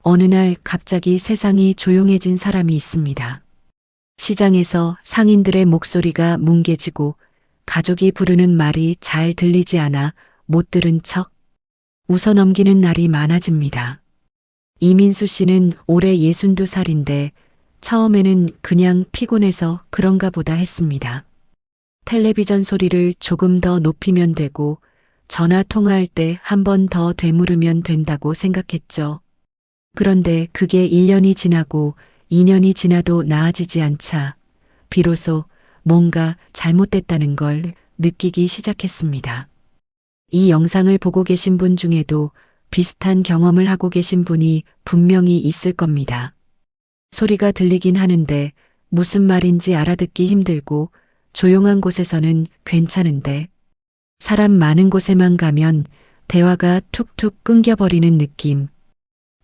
어느 날 갑자기 세상이 조용해진 사람이 있습니다. 시장에서 상인들의 목소리가 뭉개지고 가족이 부르는 말이 잘 들리지 않아 못 들은 척 웃어넘기는 날이 많아집니다. 이민수 씨는 올해 62살인데 처음에는 그냥 피곤해서 그런가 보다 했습니다. 텔레비전 소리를 조금 더 높이면 되고 전화 통화할 때 한 번 더 되물으면 된다고 생각했죠. 그런데 그게 1년이 지나고 2년이 지나도 나아지지 않자 비로소 뭔가 잘못됐다는 걸 느끼기 시작했습니다. 이 영상을 보고 계신 분 중에도 비슷한 경험을 하고 계신 분이 분명히 있을 겁니다. 소리가 들리긴 하는데 무슨 말인지 알아듣기 힘들고 조용한 곳에서는 괜찮은데 사람 많은 곳에만 가면 대화가 툭툭 끊겨버리는 느낌.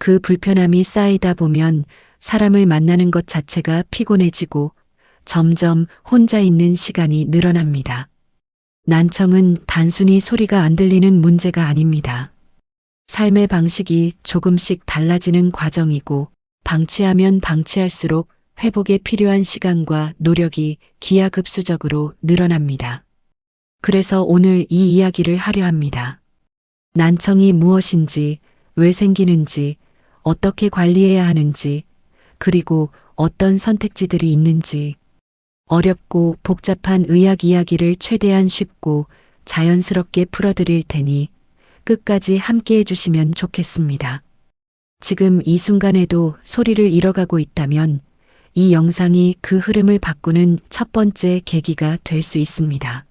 그 불편함이 쌓이다 보면 사람을 만나는 것 자체가 피곤해지고 점점 혼자 있는 시간이 늘어납니다. 난청은 단순히 소리가 안 들리는 문제가 아닙니다. 삶의 방식이 조금씩 달라지는 과정이고 방치하면 방치할수록 회복에 필요한 시간과 노력이 기하급수적으로 늘어납니다. 그래서 오늘 이 이야기를 하려 합니다. 난청이 무엇인지, 왜 생기는지, 어떻게 관리해야 하는지, 그리고 어떤 선택지들이 있는지, 어렵고 복잡한 의학 이야기를 최대한 쉽고 자연스럽게 풀어드릴 테니 끝까지 함께 해주시면 좋겠습니다. 지금 이 순간에도 소리를 잃어가고 있다면 이 영상이 그 흐름을 바꾸는 첫 번째 계기가 될 수 있습니다.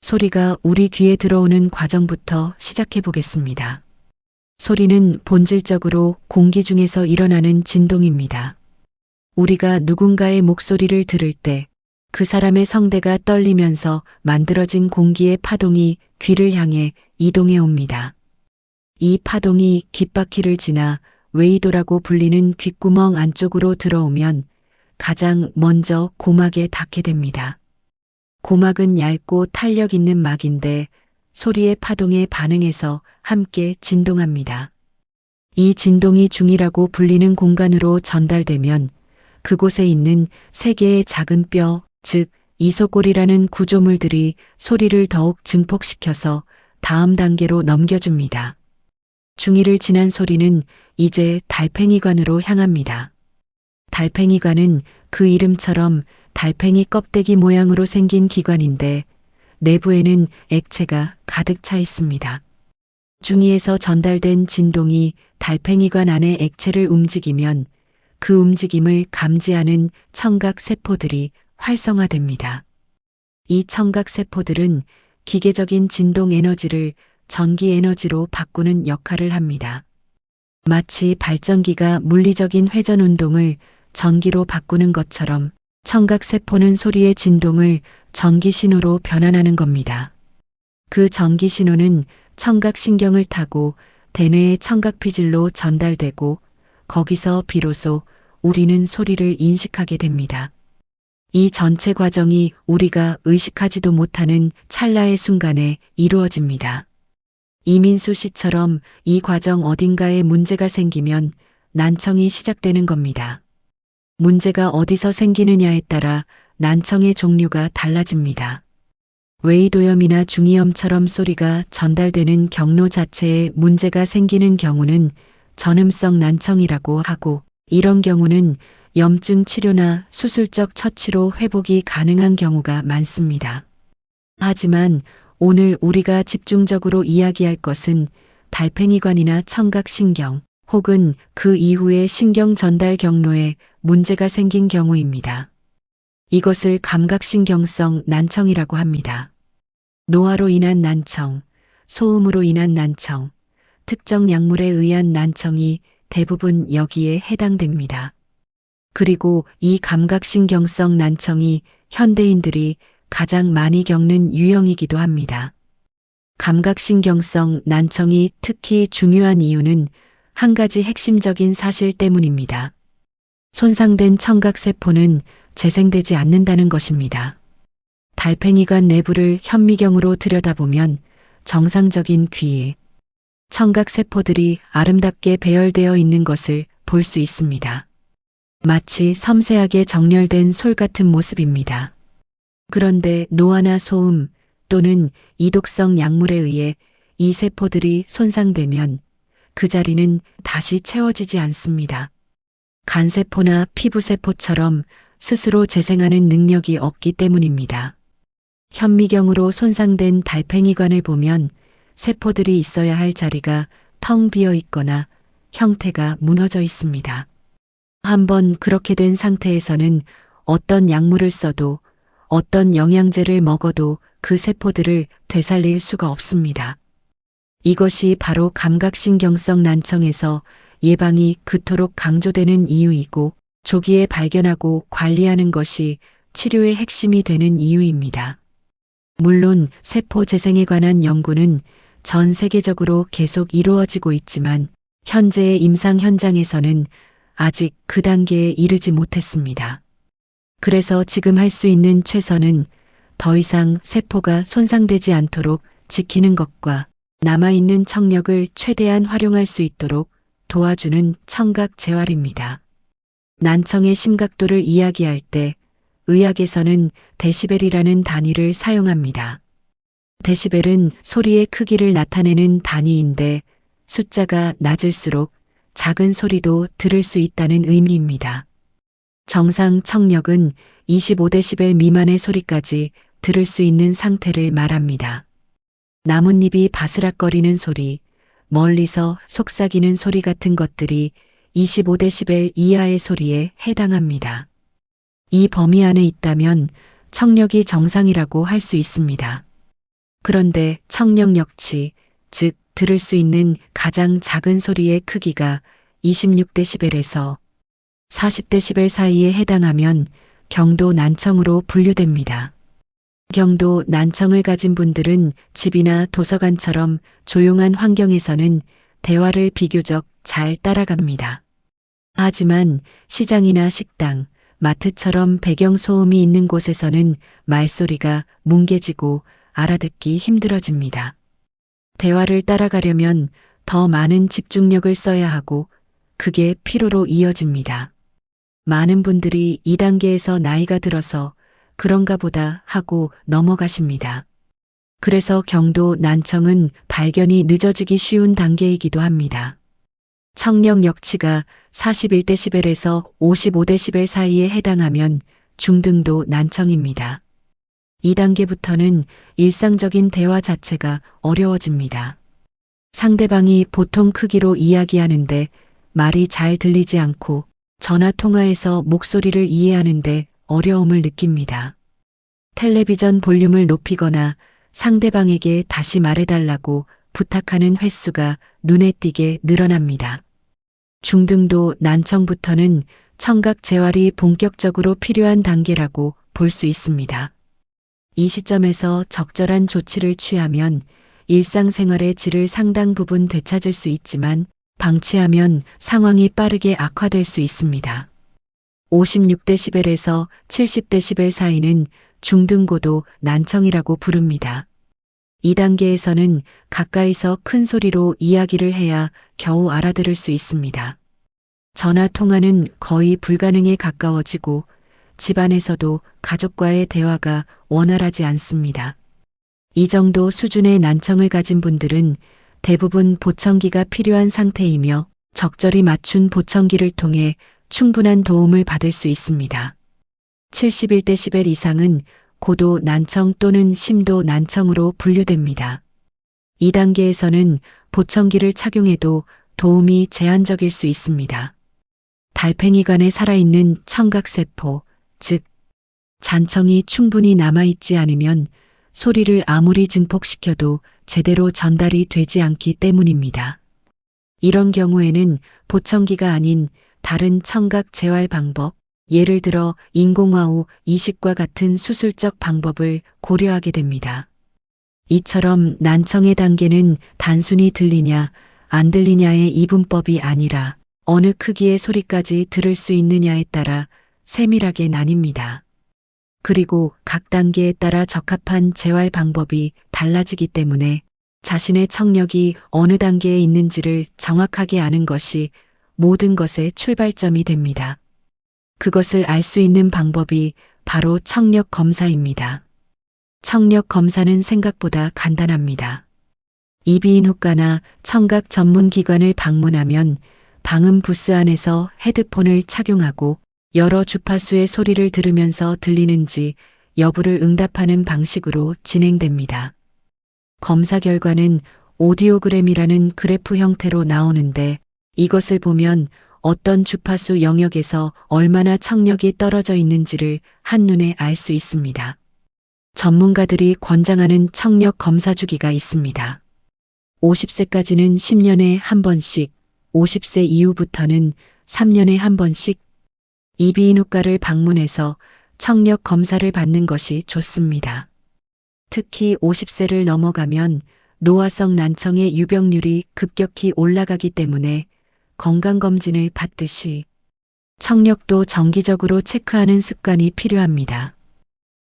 소리가 우리 귀에 들어오는 과정부터 시작해 보겠습니다. 소리는 본질적으로 공기 중에서 일어나는 진동입니다. 우리가 누군가의 목소리를 들을 때 그 사람의 성대가 떨리면서 만들어진 공기의 파동이 귀를 향해 이동해 옵니다. 이 파동이 귓바퀴를 지나 웨이도라고 불리는 귓구멍 안쪽으로 들어오면 가장 먼저 고막에 닿게 됩니다. 고막은 얇고 탄력 있는 막인데 소리의 파동에 반응해서 함께 진동합니다. 이 진동이 중이라고 불리는 공간으로 전달되면 그곳에 있는 세 개의 작은 뼈, 즉 이소골이라는 구조물들이 소리를 더욱 증폭시켜서 다음 단계로 넘겨줍니다. 중이를 지난 소리는 이제 달팽이관으로 향합니다. 달팽이관은 그 이름처럼 달팽이 껍데기 모양으로 생긴 기관인데 내부에는 액체가 가득 차 있습니다. 중이에서 전달된 진동이 달팽이관 안의 액체를 움직이면 그 움직임을 감지하는 청각 세포들이 활성화됩니다. 이 청각 세포들은 기계적인 진동 에너지를 전기 에너지로 바꾸는 역할을 합니다. 마치 발전기가 물리적인 회전 운동을 전기로 바꾸는 것처럼 청각 세포는 소리의 진동을 전기 신호로 변환하는 겁니다. 그 전기 신호는 청각 신경을 타고 대뇌의 청각 피질로 전달되고 거기서 비로소 우리는 소리를 인식하게 됩니다. 이 전체 과정이 우리가 의식하지도 못하는 찰나의 순간에 이루어집니다. 이민수 씨처럼 이 과정 어딘가에 문제가 생기면 난청이 시작되는 겁니다. 문제가 어디서 생기느냐에 따라 난청의 종류가 달라집니다. 웨이도염이나 중이염처럼 소리가 전달되는 경로 자체에 문제가 생기는 경우는 전음성 난청이라고 하고 이런 경우는 염증 치료나 수술적 처치로 회복이 가능한 경우가 많습니다. 하지만 오늘 우리가 집중적으로 이야기할 것은 달팽이관이나 청각신경 혹은 그 이후의 신경 전달 경로에 문제가 생긴 경우입니다. 이것을 감각신경성 난청이라고 합니다. 노화로 인한 난청, 소음으로 인한 난청, 특정 약물에 의한 난청이 대부분 여기에 해당됩니다. 그리고 이 감각신경성 난청이 현대인들이 가장 많이 겪는 유형이기도 합니다. 감각신경성 난청이 특히 중요한 이유는 한 가지 핵심적인 사실 때문입니다. 손상된 청각세포는 재생되지 않는다는 것입니다. 달팽이관 내부를 현미경으로 들여다보면 정상적인 귀, 청각세포들이 아름답게 배열되어 있는 것을 볼 수 있습니다. 마치 섬세하게 정렬된 솔 같은 모습입니다. 그런데 노화나 소음 또는 이독성 약물에 의해 이 세포들이 손상되면 그 자리는 다시 채워지지 않습니다. 간세포나 피부세포처럼 스스로 재생하는 능력이 없기 때문입니다. 현미경으로 손상된 달팽이관을 보면 세포들이 있어야 할 자리가 텅 비어 있거나 형태가 무너져 있습니다. 한번 그렇게 된 상태에서는 어떤 약물을 써도 어떤 영양제를 먹어도 그 세포들을 되살릴 수가 없습니다. 이것이 바로 감각신경성 난청에서 예방이 그토록 강조되는 이유이고 조기에 발견하고 관리하는 것이 치료의 핵심이 되는 이유입니다. 물론 세포 재생에 관한 연구는 전 세계적으로 계속 이루어지고 있지만 현재의 임상 현장에서는 아직 그 단계에 이르지 못했습니다. 그래서 지금 할 수 있는 최선은 더 이상 세포가 손상되지 않도록 지키는 것과 남아있는 청력을 최대한 활용할 수 있도록 도와주는 청각 재활입니다. 난청의 심각도를 이야기할 때 의학에서는 데시벨이라는 단위를 사용합니다. 데시벨은 소리의 크기를 나타내는 단위인데 숫자가 낮을수록 작은 소리도 들을 수 있다는 의미입니다. 정상 청력은 25데시벨 미만의 소리까지 들을 수 있는 상태를 말합니다. 나뭇잎이 바스락거리는 소리, 멀리서 속삭이는 소리 같은 것들이 25데시벨 이하의 소리에 해당합니다. 이 범위 안에 있다면 청력이 정상이라고 할 수 있습니다. 그런데 청력 역치, 즉 들을 수 있는 가장 작은 소리의 크기가 26데시벨에서 40데시벨 사이에 해당하면 경도 난청으로 분류됩니다. 경도 난청을 가진 분들은 집이나 도서관처럼 조용한 환경에서는 대화를 비교적 잘 따라갑니다. 하지만 시장이나 식당, 마트처럼 배경소음이 있는 곳에서는 말소리가 뭉개지고 알아듣기 힘들어집니다. 대화를 따라가려면 더 많은 집중력을 써야 하고 그게 피로로 이어집니다. 많은 분들이 이 단계에서 나이가 들어서 그런가 보다 하고 넘어가십니다. 그래서 경도 난청은 발견이 늦어지기 쉬운 단계이기도 합니다. 청력 역치가 41데시벨에서 55데시벨 사이에 해당하면 중등도 난청입니다. 이 단계부터는 일상적인 대화 자체가 어려워집니다. 상대방이 보통 크기로 이야기하는데 말이 잘 들리지 않고 전화 통화에서 목소리를 이해하는데 어려움을 느낍니다. 텔레비전 볼륨을 높이거나 상대방에게 다시 말해달라고 부탁하는 횟수가 눈에 띄게 늘어납니다. 중등도 난청부터는 청각 재활이 본격적으로 필요한 단계라고 볼 수 있습니다. 이 시점에서 적절한 조치를 취하면 일상생활의 질을 상당 부분 되찾을 수 있지만 방치하면 상황이 빠르게 악화될 수 있습니다. 56데시벨에서 70데시벨 사이는 중등고도 난청이라고 부릅니다. 이 단계에서는 가까이서 큰 소리로 이야기를 해야 겨우 알아들을 수 있습니다. 전화 통화는 거의 불가능에 가까워지고 집안에서도 가족과의 대화가 원활하지 않습니다. 이 정도 수준의 난청을 가진 분들은 대부분 보청기가 필요한 상태이며 적절히 맞춘 보청기를 통해 충분한 도움을 받을 수 있습니다. 71데시벨 이상은 고도 난청 또는 심도 난청으로 분류됩니다. 이 단계에서는 보청기를 착용해도 도움이 제한적일 수 있습니다. 달팽이관에 살아있는 청각세포, 즉 잔청이 충분히 남아있지 않으면 소리를 아무리 증폭시켜도 제대로 전달이 되지 않기 때문입니다. 이런 경우에는 보청기가 아닌 다른 청각 재활 방법, 예를 들어 인공와우 이식과 같은 수술적 방법을 고려하게 됩니다. 이처럼 난청의 단계는 단순히 들리냐 안 들리냐의 이분법이 아니라 어느 크기의 소리까지 들을 수 있느냐에 따라 세밀하게 나뉩니다. 그리고 각 단계에 따라 적합한 재활 방법이 달라지기 때문에 자신의 청력이 어느 단계에 있는지를 정확하게 아는 것이 모든 것의 출발점이 됩니다. 그것을 알 수 있는 방법이 바로 청력 검사입니다. 청력 검사는 생각보다 간단합니다. 이비인후과나 청각 전문 기관을 방문하면 방음 부스 안에서 헤드폰을 착용하고 여러 주파수의 소리를 들으면서 들리는지 여부를 응답하는 방식으로 진행됩니다. 검사 결과는 오디오그램이라는 그래프 형태로 나오는데 이것을 보면 어떤 주파수 영역에서 얼마나 청력이 떨어져 있는지를 한눈에 알 수 있습니다. 전문가들이 권장하는 청력 검사 주기가 있습니다. 50세까지는 10년에 한 번씩, 50세 이후부터는 3년에 한 번씩 이비인후과를 방문해서 청력 검사를 받는 것이 좋습니다. 특히 50세를 넘어가면 노화성 난청의 유병률이 급격히 올라가기 때문에 건강검진을 받듯이 청력도 정기적으로 체크하는 습관이 필요합니다.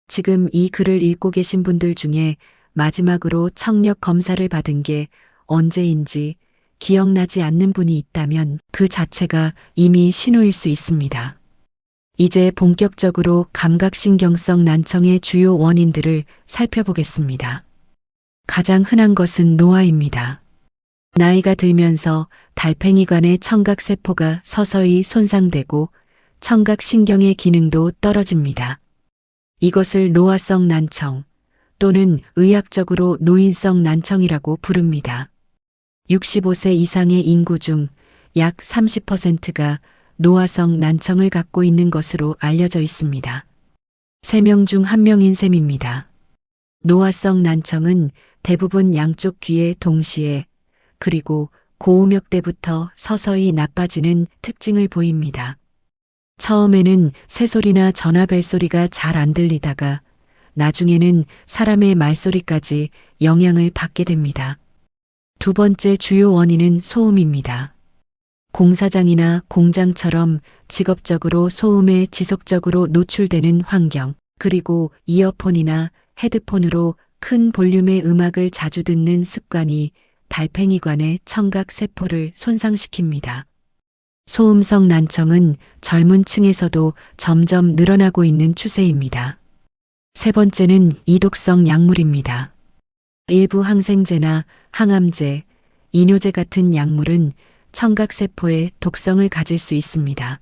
지금 이 글을 읽고 계신 분들 중에 마지막으로 청력 검사를 받은 게 언제인지 기억나지 않는 분이 있다면 그 자체가 이미 신호일 수 있습니다. 이제 본격적으로 감각신경성 난청의 주요 원인들을 살펴보겠습니다. 가장 흔한 것은 노화입니다. 나이가 들면서 달팽이관의 청각세포가 서서히 손상되고 청각신경의 기능도 떨어집니다. 이것을 노화성 난청 또는 의학적으로 노인성 난청이라고 부릅니다. 65세 이상의 인구 중 약 30%가 노화성 난청을 갖고 있는 것으로 알려져 있습니다. 3명 중 1명인 셈입니다. 노화성 난청은 대부분 양쪽 귀에 동시에 그리고 고음역 때부터 서서히 나빠지는 특징을 보입니다. 처음에는 새소리나 전화벨 소리가 잘 안 들리다가 나중에는 사람의 말소리까지 영향을 받게 됩니다. 두 번째 주요 원인은 소음입니다. 공사장이나 공장처럼 직업적으로 소음에 지속적으로 노출되는 환경, 그리고 이어폰이나 헤드폰으로 큰 볼륨의 음악을 자주 듣는 습관이 달팽이관의 청각 세포를 손상시킵니다. 소음성 난청은 젊은 층에서도 점점 늘어나고 있는 추세입니다. 세 번째는 이독성 약물입니다. 일부 항생제나 항암제, 이뇨제 같은 약물은 청각세포에 독성을 가질 수 있습니다.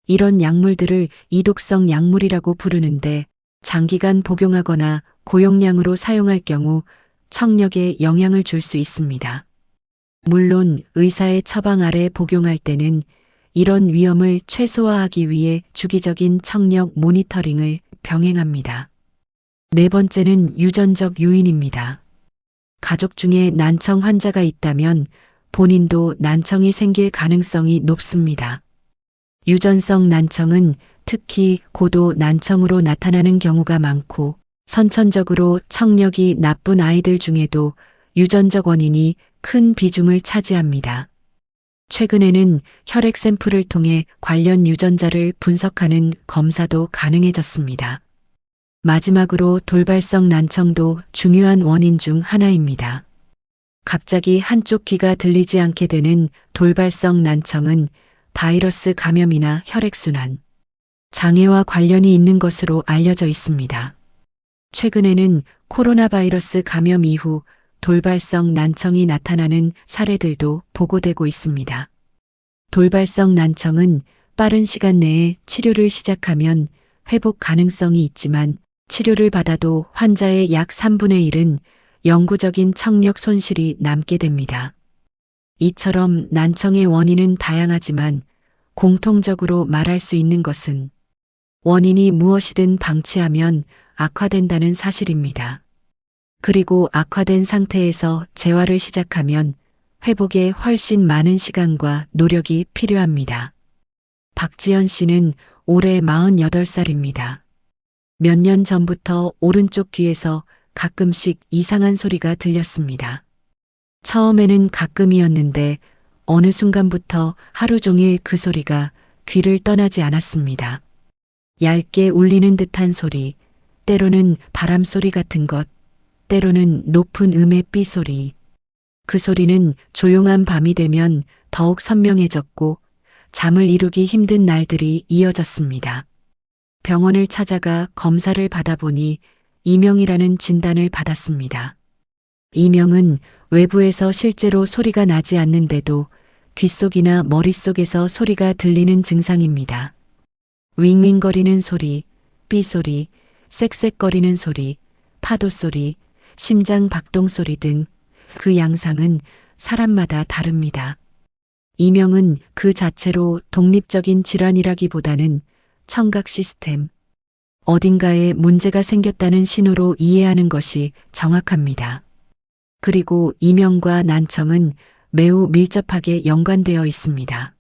이런 약물들을 이독성 약물이라고 부르는데 장기간 복용하거나 고용량으로 사용할 경우 청력에 영향을 줄 수 있습니다. 물론 의사의 처방 아래 복용할 때는 이런 위험을 최소화하기 위해 주기적인 청력 모니터링을 병행합니다. 네 번째는 유전적 요인입니다. 가족 중에 난청 환자가 있다면 본인도 난청이 생길 가능성이 높습니다. 유전성 난청은 특히 고도 난청으로 나타나는 경우가 많고 선천적으로 청력이 나쁜 아이들 중에도 유전적 원인이 큰 비중을 차지합니다. 최근에는 혈액 샘플을 통해 관련 유전자를 분석하는 검사도 가능해졌습니다. 마지막으로 돌발성 난청도 중요한 원인 중 하나입니다. 갑자기 한쪽 귀가 들리지 않게 되는 돌발성 난청은 바이러스 감염이나 혈액순환, 장애와 관련이 있는 것으로 알려져 있습니다. 최근에는 코로나 바이러스 감염 이후 돌발성 난청이 나타나는 사례들도 보고되고 있습니다. 돌발성 난청은 빠른 시간 내에 치료를 시작하면 회복 가능성이 있지만 치료를 받아도 환자의 약 3분의 1은 영구적인 청력 손실이 남게 됩니다. 이처럼 난청의 원인은 다양하지만 공통적으로 말할 수 있는 것은 원인이 무엇이든 방치하면 악화된다는 사실입니다. 그리고 악화된 상태에서 재활을 시작하면 회복에 훨씬 많은 시간과 노력이 필요합니다. 박지연 씨는 올해 48살입니다. 몇 년 전부터 오른쪽 귀에서 가끔씩 이상한 소리가 들렸습니다. 처음에는 가끔이었는데 어느 순간부터 하루 종일 그 소리가 귀를 떠나지 않았습니다. 얇게 울리는 듯한 소리, 때로는 바람 소리 같은 것, 때로는 높은 음의 삐소리. 그 소리는 조용한 밤이 되면 더욱 선명해졌고 잠을 이루기 힘든 날들이 이어졌습니다. 병원을 찾아가 검사를 받아보니 이명이라는 진단을 받았습니다. 이명은 외부에서 실제로 소리가 나지 않는데도 귓속이나 머릿속에서 소리가 들리는 증상입니다. 윙윙거리는 소리, 삐소리, 쌕쌕거리는 소리, 파도 소리, 심장 박동 소리 등 그 양상은 사람마다 다릅니다. 이명은 그 자체로 독립적인 질환이라기보다는 청각 시스템, 어딘가에 문제가 생겼다는 신호로 이해하는 것이 정확합니다. 그리고 이명과 난청은 매우 밀접하게 연관되어 있습니다.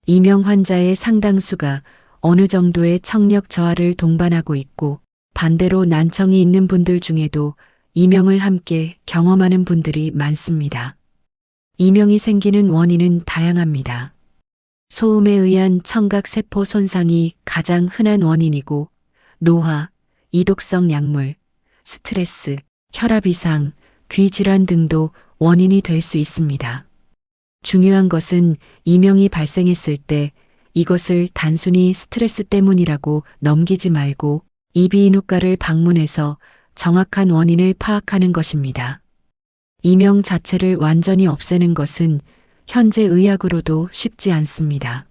이명 환자의 상당수가 어느 정도의 청력 저하를 동반하고 있고 반대로 난청이 있는 분들 중에도 이명을 함께 경험하는 분들이 많습니다. 이명이 생기는 원인은 다양합니다. 소음에 의한 청각세포 손상이 가장 흔한 원인이고 노화, 이독성 약물, 스트레스, 혈압 이상, 귀질환 등도 원인이 될 수 있습니다. 중요한 것은 이명이 발생했을 때 이것을 단순히 스트레스 때문이라고 넘기지 말고 이비인후과를 방문해서 정확한 원인을 파악하는 것입니다. 이명 자체를 완전히 없애는 것은 현재 의학으로도 쉽지 않습니다.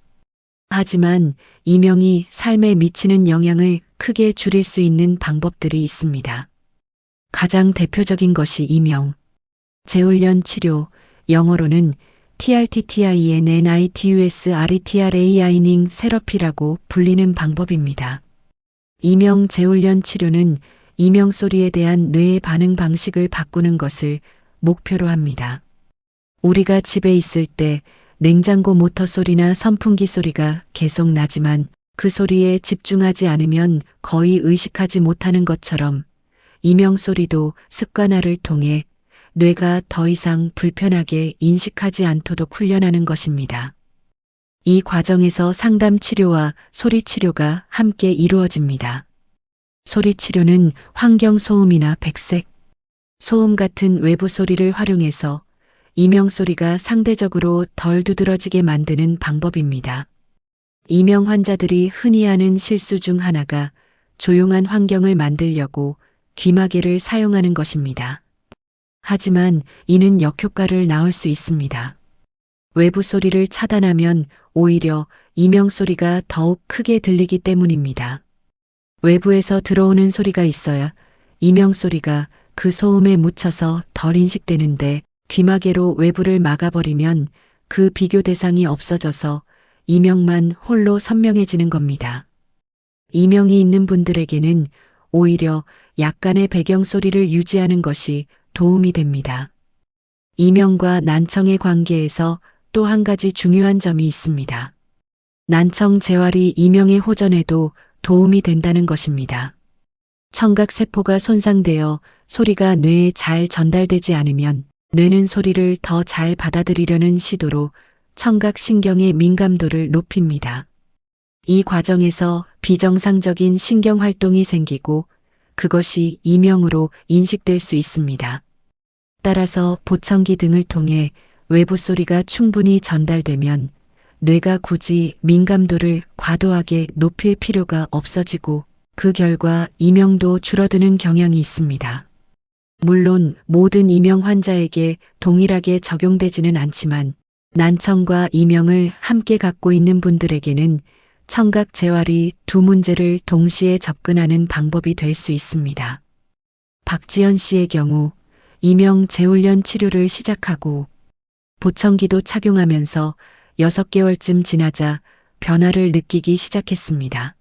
하지만 이명이 삶에 미치는 영향을 크게 줄일 수 있는 방법들이 있습니다. 가장 대표적인 것이 이명, 재훈련 치료, 영어로는 TRTTINNITUSRETRAI닝 세러피라고 불리는 방법입니다. 이명 재훈련 치료는 이명 소리에 대한 뇌의 반응 방식을 바꾸는 것을 목표로 합니다. 우리가 집에 있을 때 냉장고 모터 소리나 선풍기 소리가 계속 나지만 그 소리에 집중하지 않으면 거의 의식하지 못하는 것처럼 이명 소리도 습관화를 통해 뇌가 더 이상 불편하게 인식하지 않도록 훈련하는 것입니다. 이 과정에서 상담 치료와 소리 치료가 함께 이루어집니다. 소리 치료는 환경 소음이나 백색, 소음 같은 외부 소리를 활용해서 이명 소리가 상대적으로 덜 두드러지게 만드는 방법입니다. 이명 환자들이 흔히 하는 실수 중 하나가 조용한 환경을 만들려고 귀마개를 사용하는 것입니다. 하지만 이는 역효과를 낳을 수 있습니다. 외부 소리를 차단하면 오히려 이명 소리가 더욱 크게 들리기 때문입니다. 외부에서 들어오는 소리가 있어야 이명 소리가 그 소음에 묻혀서 덜 인식되는데 귀마개로 외부를 막아버리면 그 비교 대상이 없어져서 이명만 홀로 선명해지는 겁니다. 이명이 있는 분들에게는 오히려 약간의 배경 소리를 유지하는 것이 도움이 됩니다. 이명과 난청의 관계에서 또 한 가지 중요한 점이 있습니다. 난청 재활이 이명의 호전에도 도움이 된다는 것입니다. 청각세포가 손상되어 소리가 뇌에 잘 전달되지 않으면 뇌는 소리를 더 잘 받아들이려는 시도로 청각신경의 민감도를 높입니다. 이 과정에서 비정상적인 신경활동이 생기고 그것이 이명으로 인식될 수 있습니다. 따라서 보청기 등을 통해 외부 소리가 충분히 전달되면 뇌가 굳이 민감도를 과도하게 높일 필요가 없어지고 그 결과 이명도 줄어드는 경향이 있습니다. 물론 모든 이명 환자에게 동일하게 적용되지는 않지만 난청과 이명을 함께 갖고 있는 분들에게는 청각 재활이 두 문제를 동시에 접근하는 방법이 될 수 있습니다. 박지연 씨의 경우 이명 재훈련 치료를 시작하고 보청기도 착용하면서 6개월쯤 지나자 변화를 느끼기 시작했습니다.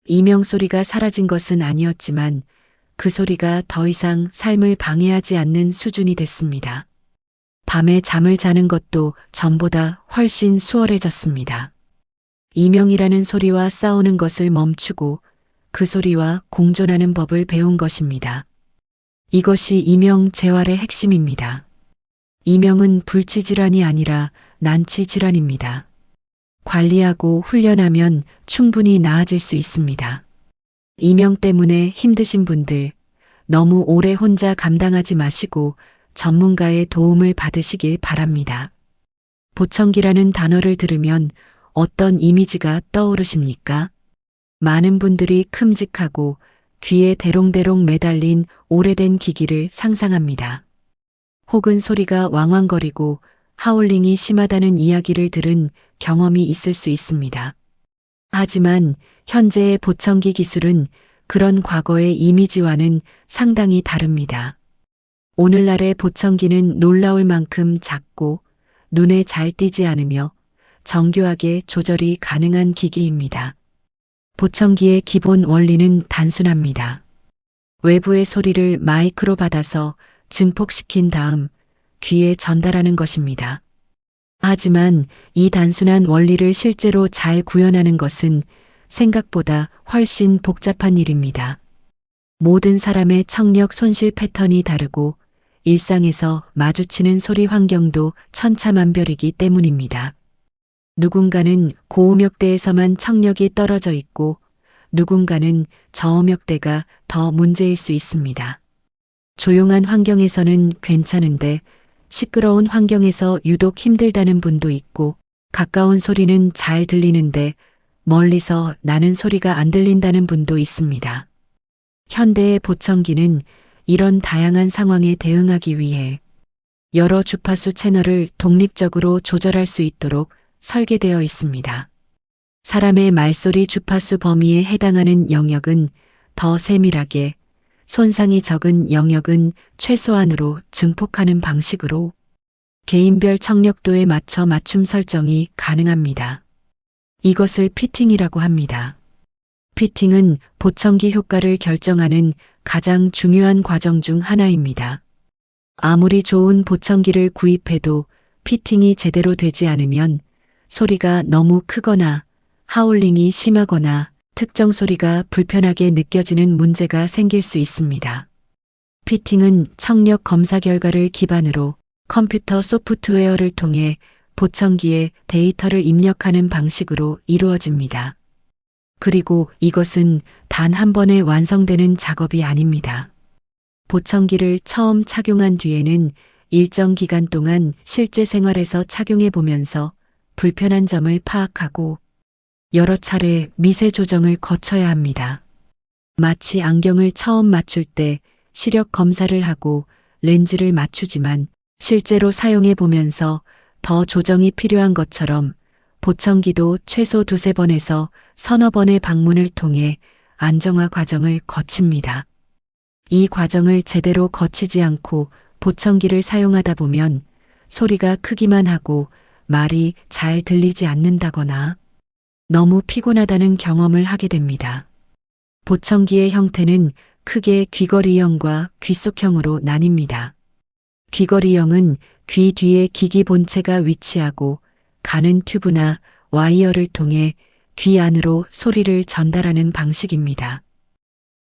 이명 소리가 사라진 것은 아니었지만 그 소리가 더 이상 삶을 방해하지 않는 수준이 됐습니다. 밤에 잠을 자는 것도 전보다 훨씬 수월해졌습니다. 이명이라는 소리와 싸우는 것을 멈추고 그 소리와 공존하는 법을 배운 것입니다. 이것이 이명 재활의 핵심입니다. 이명은 불치질환이 아니라 난치질환입니다. 관리하고 훈련하면 충분히 나아질 수 있습니다. 이명 때문에 힘드신 분들, 너무 오래 혼자 감당하지 마시고 전문가의 도움을 받으시길 바랍니다. 보청기라는 단어를 들으면 어떤 이미지가 떠오르십니까? 많은 분들이 큼직하고 귀에 대롱대롱 매달린 오래된 기기를 상상합니다. 혹은 소리가 왕왕거리고 하울링이 심하다는 이야기를 들은 경험이 있을 수 있습니다. 하지만 현재의 보청기 기술은 그런 과거의 이미지와는 상당히 다릅니다. 오늘날의 보청기는 놀라울 만큼 작고 눈에 잘 띄지 않으며 정교하게 조절이 가능한 기기입니다. 보청기의 기본 원리는 단순합니다. 외부의 소리를 마이크로 받아서 증폭시킨 다음 귀에 전달하는 것입니다. 하지만 이 단순한 원리를 실제로 잘 구현하는 것은 생각보다 훨씬 복잡한 일입니다. 모든 사람의 청력 손실 패턴이 다르고 일상에서 마주치는 소리 환경도 천차만별이기 때문입니다. 누군가는 고음역대에서만 청력이 떨어져 있고 누군가는 저음역대가 더 문제일 수 있습니다. 조용한 환경에서는 괜찮은데 시끄러운 환경에서 유독 힘들다는 분도 있고 가까운 소리는 잘 들리는데 멀리서 나는 소리가 안 들린다는 분도 있습니다. 현대의 보청기는 이런 다양한 상황에 대응하기 위해 여러 주파수 채널을 독립적으로 조절할 수 있도록 설계되어 있습니다. 사람의 말소리 주파수 범위에 해당하는 영역은 더 세밀하게, 손상이 적은 영역은 최소한으로 증폭하는 방식으로 개인별 청력도에 맞춰 맞춤 설정이 가능합니다. 이것을 피팅이라고 합니다. 피팅은 보청기 효과를 결정하는 가장 중요한 과정 중 하나입니다. 아무리 좋은 보청기를 구입해도 피팅이 제대로 되지 않으면 소리가 너무 크거나 하울링이 심하거나 특정 소리가 불편하게 느껴지는 문제가 생길 수 있습니다. 피팅은 청력 검사 결과를 기반으로 컴퓨터 소프트웨어를 통해 보청기에 데이터를 입력하는 방식으로 이루어집니다. 그리고 이것은 단 한 번에 완성되는 작업이 아닙니다. 보청기를 처음 착용한 뒤에는 일정 기간 동안 실제 생활에서 착용해 보면서 불편한 점을 파악하고 여러 차례 미세 조정을 거쳐야 합니다. 마치 안경을 처음 맞출 때 시력 검사를 하고 렌즈를 맞추지만 실제로 사용해 보면서 더 조정이 필요한 것처럼 보청기도 최소 2~3번에서 서너 번의 방문을 통해 안정화 과정을 거칩니다. 이 과정을 제대로 거치지 않고 보청기를 사용하다 보면 소리가 크기만 하고 말이 잘 들리지 않는다거나 너무 피곤하다는 경험을 하게 됩니다. 보청기의 형태는 크게 귀걸이형과 귓속형으로 나뉩니다. 귀걸이형은 귀 뒤에 기기 본체가 위치하고 가는 튜브나 와이어를 통해 귀 안으로 소리를 전달하는 방식입니다.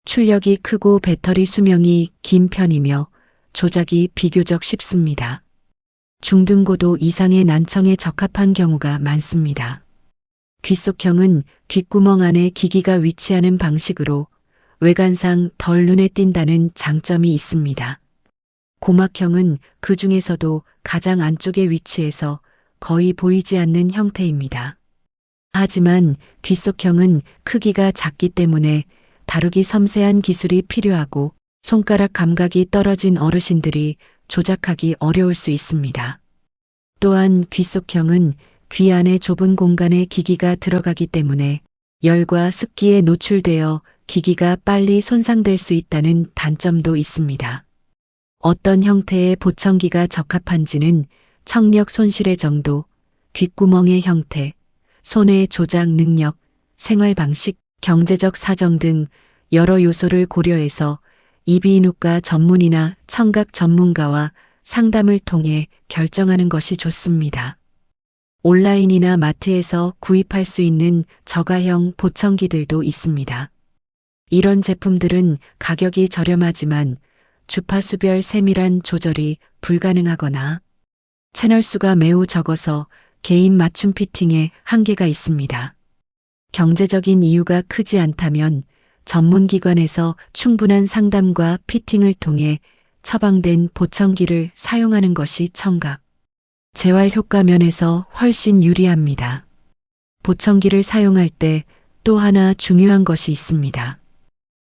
출력이 크고 배터리 수명이 긴 편이며 조작이 비교적 쉽습니다. 중등고도 이상의 난청에 적합한 경우가 많습니다. 귓속형은 귓구멍 안에 기기가 위치하는 방식으로 외관상 덜 눈에 띈다는 장점이 있습니다. 고막형은 그 중에서도 가장 안쪽에 위치해서 거의 보이지 않는 형태입니다. 하지만 귓속형은 크기가 작기 때문에 다루기 섬세한 기술이 필요하고 손가락 감각이 떨어진 어르신들이 조작하기 어려울 수 있습니다. 또한 귓속형은 귀 안에 좁은 공간에 기기가 들어가기 때문에 열과 습기에 노출되어 기기가 빨리 손상될 수 있다는 단점도 있습니다. 어떤 형태의 보청기가 적합한지는 청력 손실의 정도, 귓구멍의 형태, 손의 조작 능력, 생활 방식, 경제적 사정 등 여러 요소를 고려해서 이비인후과 전문의나 청각 전문가와 상담을 통해 결정하는 것이 좋습니다. 온라인이나 마트에서 구입할 수 있는 저가형 보청기들도 있습니다. 이런 제품들은 가격이 저렴하지만 주파수별 세밀한 조절이 불가능하거나 채널 수가 매우 적어서 개인 맞춤 피팅에 한계가 있습니다. 경제적인 이유가 크지 않다면 전문기관에서 충분한 상담과 피팅을 통해 처방된 보청기를 사용하는 것이 청각 재활 효과 면에서 훨씬 유리합니다. 보청기를 사용할 때 또 하나 중요한 것이 있습니다.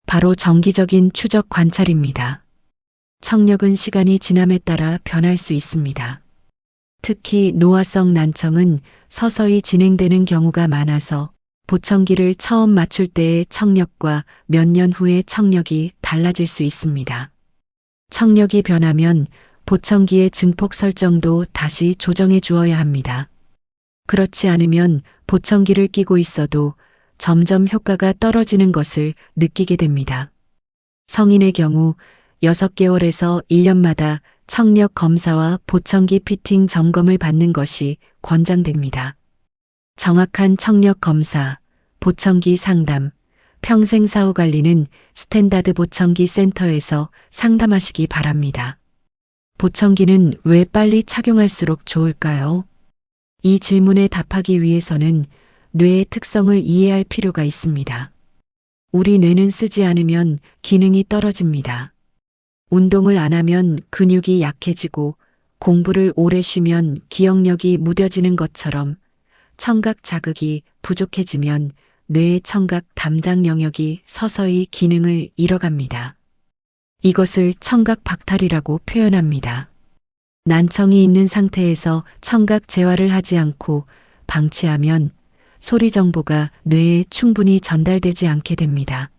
바로 정기적인 추적 관찰입니다. 청력은 시간이 지남에 따라 변할 수 있습니다. 특히 노화성 난청은 서서히 진행되는 경우가 많아서 보청기를 처음 맞출 때의 청력과 몇 년 후의 청력이 달라질 수 있습니다. 청력이 변하면 보청기의 증폭 설정도 다시 조정해 주어야 합니다. 그렇지 않으면 보청기를 끼고 있어도 점점 효과가 떨어지는 것을 느끼게 됩니다. 성인의 경우 6개월에서 1년마다 청력 검사와 보청기 피팅 점검을 받는 것이 권장됩니다. 정확한 청력 검사, 보청기 상담, 평생 사후 관리는 스탠다드 보청기 센터에서 상담하시기 바랍니다. 보청기는 왜 빨리 착용할수록 좋을까요? 이 질문에 답하기 위해서는 뇌의 특성을 이해할 필요가 있습니다. 우리 뇌는 쓰지 않으면 기능이 떨어집니다. 운동을 안 하면 근육이 약해지고 공부를 오래 쉬면 기억력이 무뎌지는 것처럼 청각 자극이 부족해지면 뇌의 청각 담당 영역이 서서히 기능을 잃어갑니다. 이것을 청각 박탈이라고 표현합니다. 난청이 있는 상태에서 청각 재활을 하지 않고 방치하면 소리 정보가 뇌에 충분히 전달되지 않게 됩니다.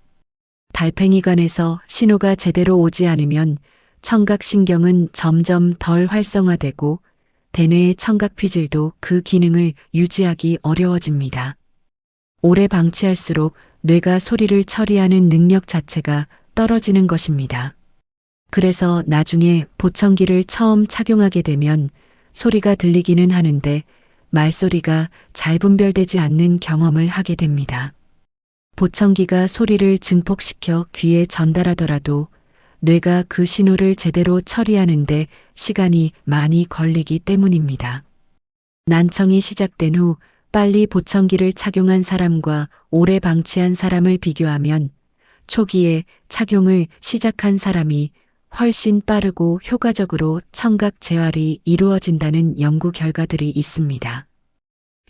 달팽이관에서 신호가 제대로 오지 않으면 청각신경은 점점 덜 활성화되고 대뇌의 청각피질도 그 기능을 유지하기 어려워집니다. 오래 방치할수록 뇌가 소리를 처리하는 능력 자체가 떨어지는 것입니다. 그래서 나중에 보청기를 처음 착용하게 되면 소리가 들리기는 하는데 말소리가 잘 분별되지 않는 경험을 하게 됩니다. 보청기가 소리를 증폭시켜 귀에 전달하더라도 뇌가 그 신호를 제대로 처리하는데 시간이 많이 걸리기 때문입니다. 난청이 시작된 후 빨리 보청기를 착용한 사람과 오래 방치한 사람을 비교하면 초기에 착용을 시작한 사람이 훨씬 빠르고 효과적으로 청각 재활이 이루어진다는 연구 결과들이 있습니다.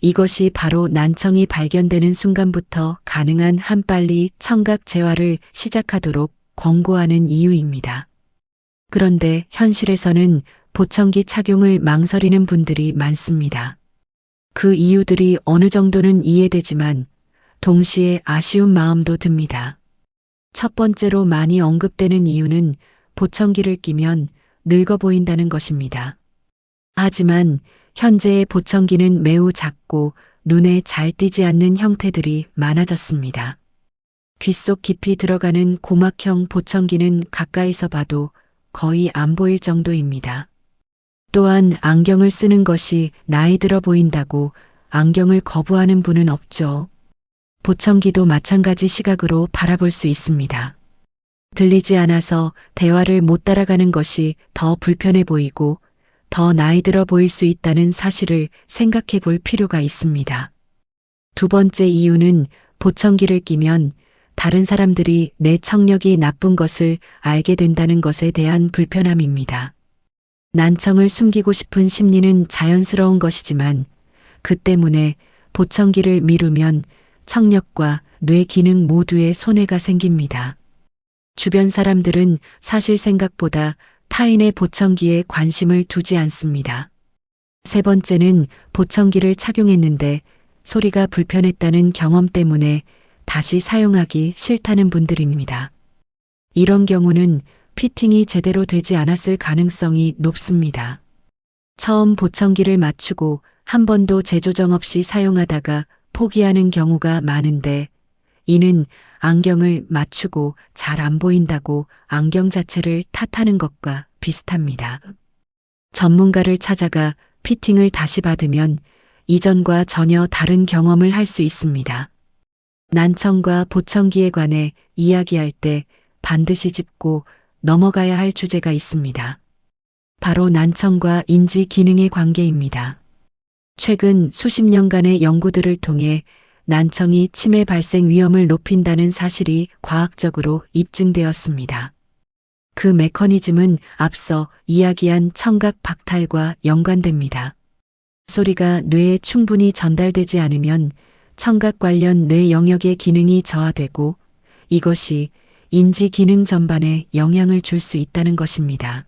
이것이 바로 난청이 발견되는 순간부터 가능한 한 빨리 청각 재활을 시작하도록 권고하는 이유입니다. 그런데 현실에서는 보청기 착용을 망설이는 분들이 많습니다. 그 이유들이 어느 정도는 이해되지만 동시에 아쉬운 마음도 듭니다. 첫 번째로 많이 언급되는 이유는 보청기를 끼면 늙어 보인다는 것입니다. 하지만 현재의 보청기는 매우 작고 눈에 잘 띄지 않는 형태들이 많아졌습니다. 귓속 깊이 들어가는 고막형 보청기는 가까이서 봐도 거의 안 보일 정도입니다. 또한 안경을 쓰는 것이 나이 들어 보인다고 안경을 거부하는 분은 없죠. 보청기도 마찬가지 시각으로 바라볼 수 있습니다. 들리지 않아서 대화를 못 따라가는 것이 더 불편해 보이고 더 나이 들어 보일 수 있다는 사실을 생각해 볼 필요가 있습니다. 두 번째 이유는 보청기를 끼면 다른 사람들이 내 청력이 나쁜 것을 알게 된다는 것에 대한 불편함입니다. 난청을 숨기고 싶은 심리는 자연스러운 것이지만 그 때문에 보청기를 미루면 청력과 뇌 기능 모두에 손해가 생깁니다. 주변 사람들은 사실 생각보다 타인의 보청기에 관심을 두지 않습니다. 세 번째는 보청기를 착용했는데 소리가 불편했다는 경험 때문에 다시 사용하기 싫다는 분들입니다. 이런 경우는 피팅이 제대로 되지 않았을 가능성이 높습니다. 처음 보청기를 맞추고 한 번도 재조정 없이 사용하다가 포기하는 경우가 많은데 이는 안경을 맞추고 잘 안 보인다고 안경 자체를 탓하는 것과 비슷합니다. 전문가를 찾아가 피팅을 다시 받으면 이전과 전혀 다른 경험을 할 수 있습니다. 난청과 보청기에 관해 이야기할 때 반드시 짚고 넘어가야 할 주제가 있습니다. 바로 난청과 인지 기능의 관계입니다. 최근 수십 년간의 연구들을 통해 난청이 치매 발생 위험을 높인다는 사실이 과학적으로 입증되었습니다. 그 메커니즘은 앞서 이야기한 청각 박탈과 연관됩니다. 소리가 뇌에 충분히 전달되지 않으면 청각 관련 뇌 영역의 기능이 저하되고 이것이 인지 기능 전반에 영향을 줄 수 있다는 것입니다.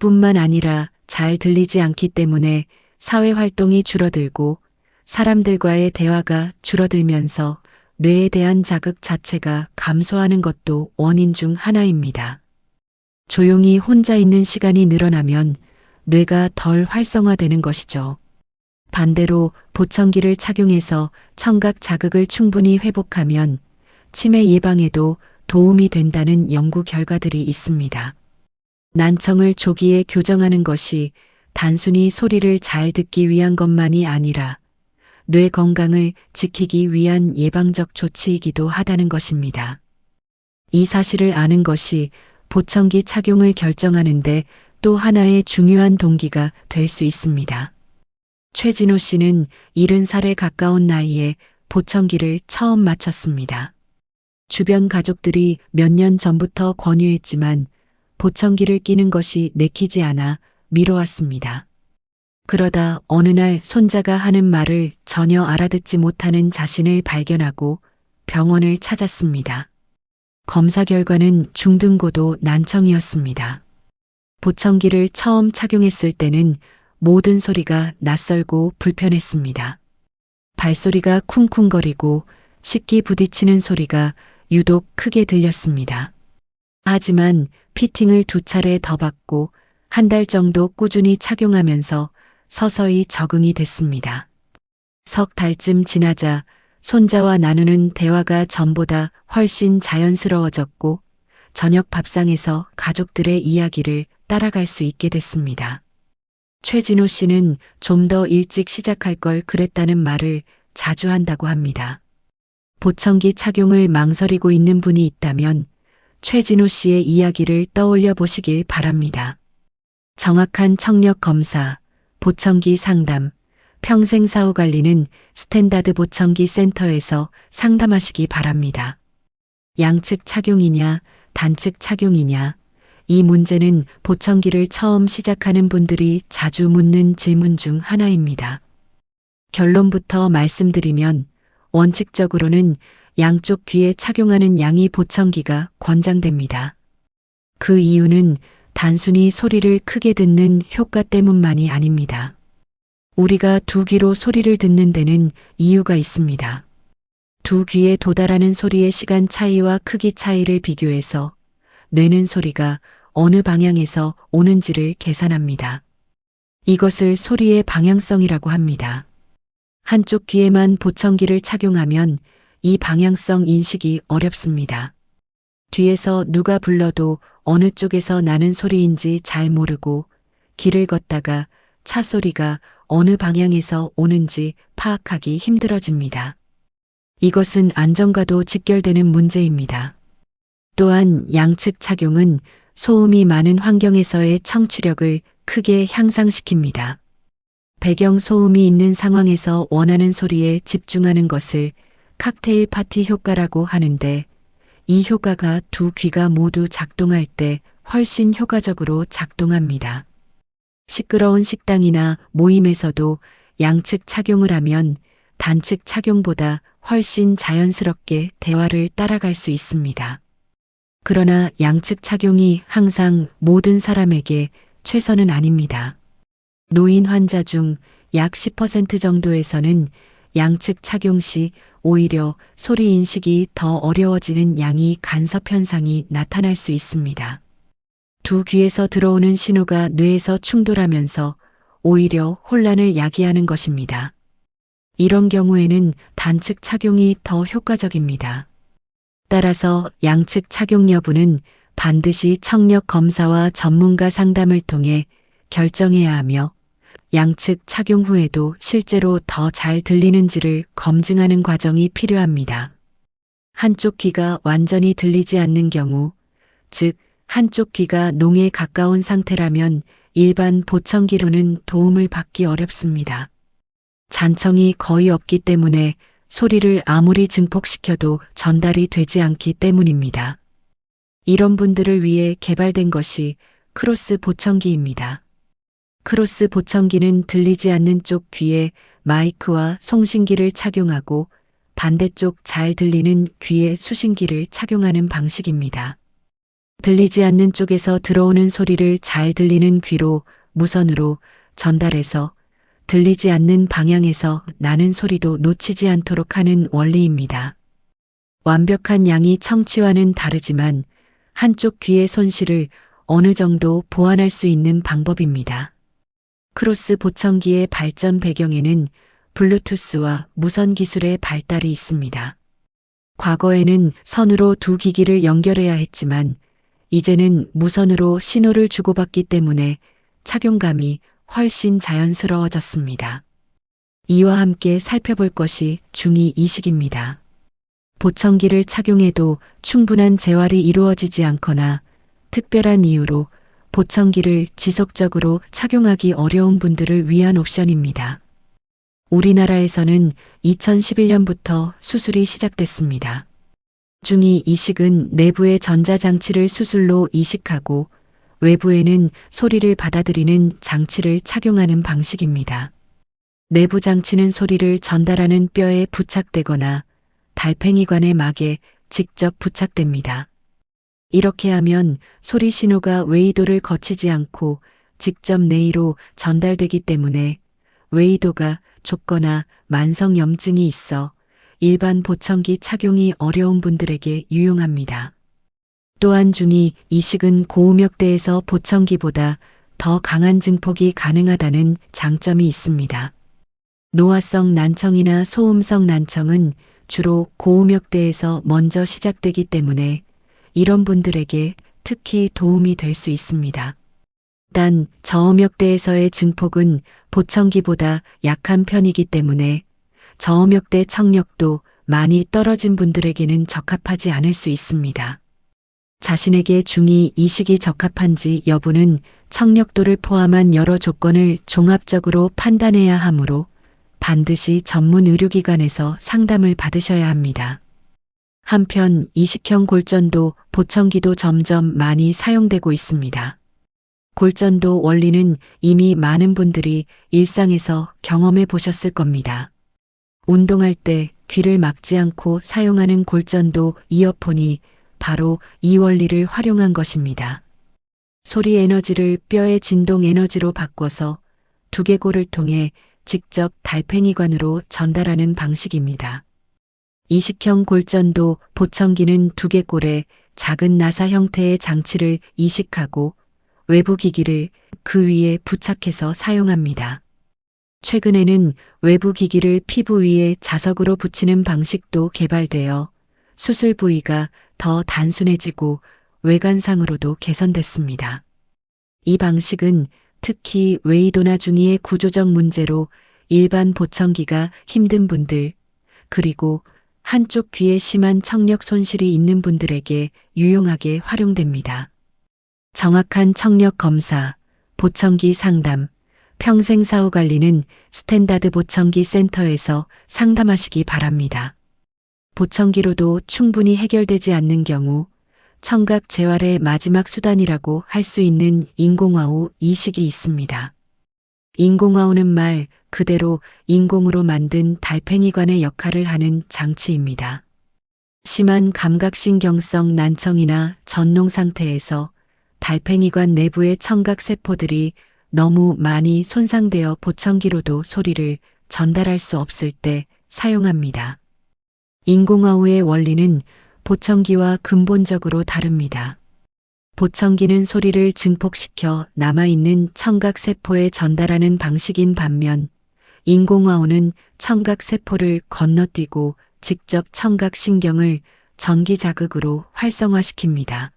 뿐만 아니라 잘 들리지 않기 때문에 사회 활동이 줄어들고 사람들과의 대화가 줄어들면서 뇌에 대한 자극 자체가 감소하는 것도 원인 중 하나입니다. 조용히 혼자 있는 시간이 늘어나면 뇌가 덜 활성화되는 것이죠. 반대로 보청기를 착용해서 청각 자극을 충분히 회복하면 치매 예방에도 도움이 된다는 연구 결과들이 있습니다. 난청을 조기에 교정하는 것이 단순히 소리를 잘 듣기 위한 것만이 아니라 뇌 건강을 지키기 위한 예방적 조치이기도 하다는 것입니다. 이 사실을 아는 것이 보청기 착용을 결정하는데 또 하나의 중요한 동기가 될 수 있습니다. 최진호 씨는 70살에 가까운 나이에 보청기를 처음 맞췄습니다. 주변 가족들이 몇 년 전부터 권유했지만 보청기를 끼는 것이 내키지 않아 미뤄왔습니다. 그러다 어느 날 손자가 하는 말을 전혀 알아듣지 못하는 자신을 발견하고 병원을 찾았습니다. 검사 결과는 중등고도 난청이었습니다. 보청기를 처음 착용했을 때는 모든 소리가 낯설고 불편했습니다. 발소리가 쿵쿵거리고 식기 부딪히는 소리가 유독 크게 들렸습니다. 하지만 피팅을 2차례 더 받고 1달 정도 꾸준히 착용하면서 서서히 적응이 됐습니다. 석 달쯤 지나자 손자와 나누는 대화가 전보다 훨씬 자연스러워졌고 저녁 밥상에서 가족들의 이야기를 따라갈 수 있게 됐습니다. 최진호 씨는 좀 더 일찍 시작할 걸 그랬다는 말을 자주 한다고 합니다. 보청기 착용을 망설이고 있는 분이 있다면 최진호 씨의 이야기를 떠올려 보시길 바랍니다. 정확한 청력 검사, 보청기 상담, 평생 사후 관리는 스탠다드 보청기 센터에서 상담하시기 바랍니다. 양측 착용이냐, 단측 착용이냐, 이 문제는 보청기를 처음 시작하는 분들이 자주 묻는 질문 중 하나입니다. 결론부터 말씀드리면 원칙적으로는 양쪽 귀에 착용하는 양이 보청기가 권장됩니다. 그 이유는 단순히 소리를 크게 듣는 효과 때문만이 아닙니다. 우리가 두 귀로 소리를 듣는 데는 이유가 있습니다. 두 귀에 도달하는 소리의 시간 차이와 크기 차이를 비교해서 뇌는 소리가 어느 방향에서 오는지를 계산합니다. 이것을 소리의 방향성이라고 합니다. 한쪽 귀에만 보청기를 착용하면 이 방향성 인식이 어렵습니다. 뒤에서 누가 불러도 어느 쪽에서 나는 소리인지 잘 모르고 길을 걷다가 차 소리가 어느 방향에서 오는지 파악하기 힘들어집니다. 이것은 안전과도 직결되는 문제입니다. 또한 양측 착용은 소음이 많은 환경에서의 청취력을 크게 향상시킵니다. 배경 소음이 있는 상황에서 원하는 소리에 집중하는 것을 칵테일 파티 효과라고 하는데 이 효과가 두 귀가 모두 작동할 때 훨씬 효과적으로 작동합니다. 시끄러운 식당이나 모임에서도 양측 착용을 하면 단측 착용보다 훨씬 자연스럽게 대화를 따라갈 수 있습니다. 그러나 양측 착용이 항상 모든 사람에게 최선은 아닙니다. 노인 환자 중 약 10% 정도에서는 양측 착용 시 오히려 소리 인식이 더 어려워지는 양이 간섭 현상이 나타날 수 있습니다. 두 귀에서 들어오는 신호가 뇌에서 충돌하면서 오히려 혼란을 야기하는 것입니다. 이런 경우에는 단측 착용이 더 효과적입니다. 따라서 양측 착용 여부는 반드시 청력 검사와 전문가 상담을 통해 결정해야 하며 양측 착용 후에도 실제로 더 잘 들리는지를 검증하는 과정이 필요합니다. 한쪽 귀가 완전히 들리지 않는 경우, 즉 한쪽 귀가 농에 가까운 상태라면 일반 보청기로는 도움을 받기 어렵습니다. 잔청이 거의 없기 때문에 소리를 아무리 증폭시켜도 전달이 되지 않기 때문입니다. 이런 분들을 위해 개발된 것이 크로스 보청기입니다. 크로스 보청기는 들리지 않는 쪽 귀에 마이크와 송신기를 착용하고 반대쪽 잘 들리는 귀에 수신기를 착용하는 방식입니다. 들리지 않는 쪽에서 들어오는 소리를 잘 들리는 귀로 무선으로 전달해서 들리지 않는 방향에서 나는 소리도 놓치지 않도록 하는 원리입니다. 완벽한 양이 청취와는 다르지만 한쪽 귀의 손실을 어느 정도 보완할 수 있는 방법입니다. 크로스 보청기의 발전 배경에는 블루투스와 무선 기술의 발달이 있습니다. 과거에는 선으로 두 기기를 연결해야 했지만 이제는 무선으로 신호를 주고받기 때문에 착용감이 훨씬 자연스러워졌습니다. 이와 함께 살펴볼 것이 중위 이식입니다. 보청기를 착용해도 충분한 재활이 이루어지지 않거나 특별한 이유로 보청기를 지속적으로 착용하기 어려운 분들을 위한 옵션입니다. 우리나라에서는 2011년부터 수술이 시작됐습니다. 중위 이식은 내부의 전자장치를 수술로 이식하고 외부에는 소리를 받아들이는 장치를 착용하는 방식입니다. 내부 장치는 소리를 전달하는 뼈에 부착되거나 달팽이관의 막에 직접 부착됩니다. 이렇게 하면 소리 신호가 웨이도를 거치지 않고 직접 뇌로 전달되기 때문에 웨이도가 좁거나 만성염증이 있어 일반 보청기 착용이 어려운 분들에게 유용합니다. 또한 중위 이식은 고음역대에서 보청기보다 더 강한 증폭이 가능하다는 장점이 있습니다. 노화성 난청이나 소음성 난청은 주로 고음역대에서 먼저 시작되기 때문에 이런 분들에게 특히 도움이 될 수 있습니다. 단 저음역대에서의 증폭은 보청기보다 약한 편이기 때문에 저음역대 청력도 많이 떨어진 분들에게는 적합하지 않을 수 있습니다. 자신에게 중위 이식이 적합한지 여부는 청력도를 포함한 여러 조건을 종합적으로 판단해야 하므로 반드시 전문 의료기관에서 상담을 받으셔야 합니다. 한편 이식형 골전도 보청기도 점점 많이 사용되고 있습니다. 골전도 원리는 이미 많은 분들이 일상에서 경험해 보셨을 겁니다. 운동할 때 귀를 막지 않고 사용하는 골전도 이어폰이 바로 이 원리를 활용한 것입니다. 소리 에너지를 뼈의 진동 에너지로 바꿔서 두개골을 통해 직접 달팽이관으로 전달하는 방식입니다. 이식형 골전도 보청기는 두개골에 작은 나사 형태의 장치를 이식하고 외부 기기를 그 위에 부착해서 사용합니다. 최근에는 외부 기기를 피부 위에 자석으로 붙이는 방식도 개발되어 수술 부위가 더 단순해지고 외관상으로도 개선됐습니다. 이 방식은 특히 웨이도나 중위의 구조적 문제로 일반 보청기가 힘든 분들, 그리고 한쪽 귀에 심한 청력 손실이 있는 분들에게 유용하게 활용됩니다. 정확한 청력 검사, 보청기 상담, 평생 사후 관리는 스탠다드 보청기 센터에서 상담하시기 바랍니다. 보청기로도 충분히 해결되지 않는 경우 청각 재활의 마지막 수단이라고 할 수 있는 인공와우 이식이 있습니다. 인공와우는 말 그대로 인공으로 만든 달팽이관의 역할을 하는 장치입니다. 심한 감각신경성 난청이나 전농 상태에서 달팽이관 내부의 청각세포들이 너무 많이 손상되어 보청기로도 소리를 전달할 수 없을 때 사용합니다. 인공와우의 원리는 보청기와 근본적으로 다릅니다. 보청기는 소리를 증폭시켜 남아있는 청각세포에 전달하는 방식인 반면 인공와우는 청각세포를 건너뛰고 직접 청각신경을 전기자극으로 활성화시킵니다.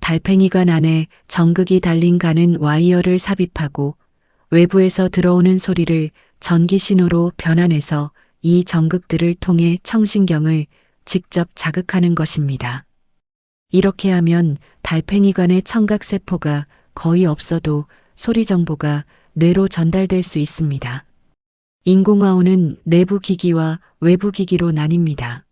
달팽이관 안에 전극이 달린 가는 와이어를 삽입하고 외부에서 들어오는 소리를 전기신호로 변환해서 이 전극들을 통해 청신경을 직접 자극하는 것입니다. 이렇게 하면 달팽이관의 청각세포가 거의 없어도 소리 정보가 뇌로 전달될 수 있습니다. 인공아우는 내부 기기와 외부 기기로 나뉩니다.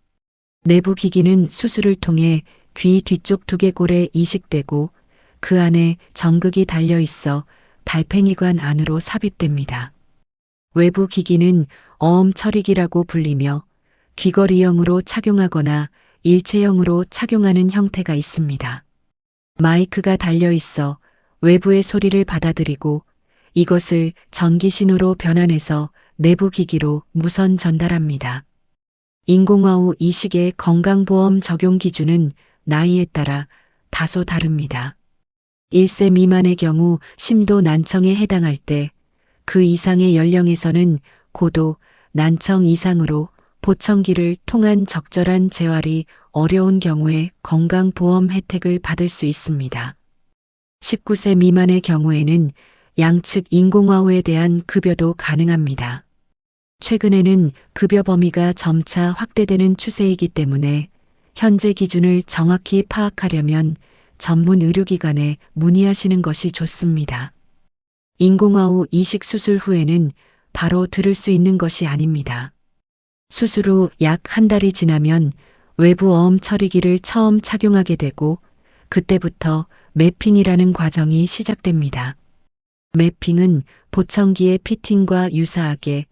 내부 기기는 수술을 통해 귀 뒤쪽 두개골에 이식되고 그 안에 정극이 달려 있어 달팽이관 안으로 삽입됩니다. 외부 기기는 어음 처리기라고 불리며 귀걸이형으로 착용하거나 일체형으로 착용하는 형태가 있습니다. 마이크가 달려 있어 외부의 소리를 받아들이고 이것을 전기 신호로 변환해서 내부 기기로 무선 전달합니다. 인공아우 이식의 건강보험 적용 기준은 나이에 따라 다소 다릅니다. 1세 미만의 경우 심도 난청에 해당할 때 그 이상의 연령에서는 고도 난청 이상으로 보청기를 통한 적절한 재활이 어려운 경우에 건강보험 혜택을 받을 수 있습니다. 19세 미만의 경우에는 양측 인공아우에 대한 급여도 가능합니다. 최근에는 급여 범위가 점차 확대되는 추세이기 때문에 현재 기준을 정확히 파악하려면 전문 의료기관에 문의하시는 것이 좋습니다. 인공아우 이식 수술 후에는 바로 들을 수 있는 것이 아닙니다. 수술 후 약 한 달이 지나면 외부 어음 처리기를 처음 착용하게 되고 그때부터 매핑이라는 과정이 시작됩니다. 매핑은 보청기의 피팅과 유사하게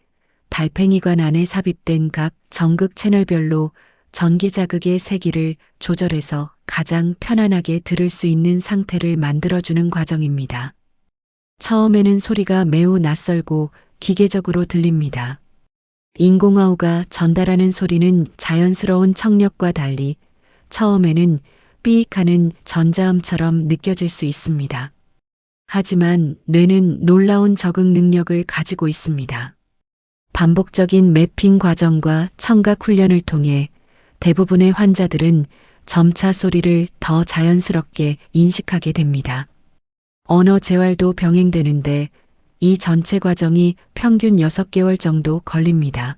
달팽이관 안에 삽입된 각 정극 채널별로 전기 자극의 세기를 조절해서 가장 편안하게 들을 수 있는 상태를 만들어주는 과정입니다. 처음에는 소리가 매우 낯설고 기계적으로 들립니다. 인공아우가 전달하는 소리는 자연스러운 청력과 달리 처음에는 삐익하는 전자음처럼 느껴질 수 있습니다. 하지만 뇌는 놀라운 적응 능력을 가지고 있습니다. 반복적인 매핑 과정과 청각 훈련을 통해 대부분의 환자들은 점차 소리를 더 자연스럽게 인식하게 됩니다. 언어 재활도 병행되는데 이 전체 과정이 평균 6개월 정도 걸립니다.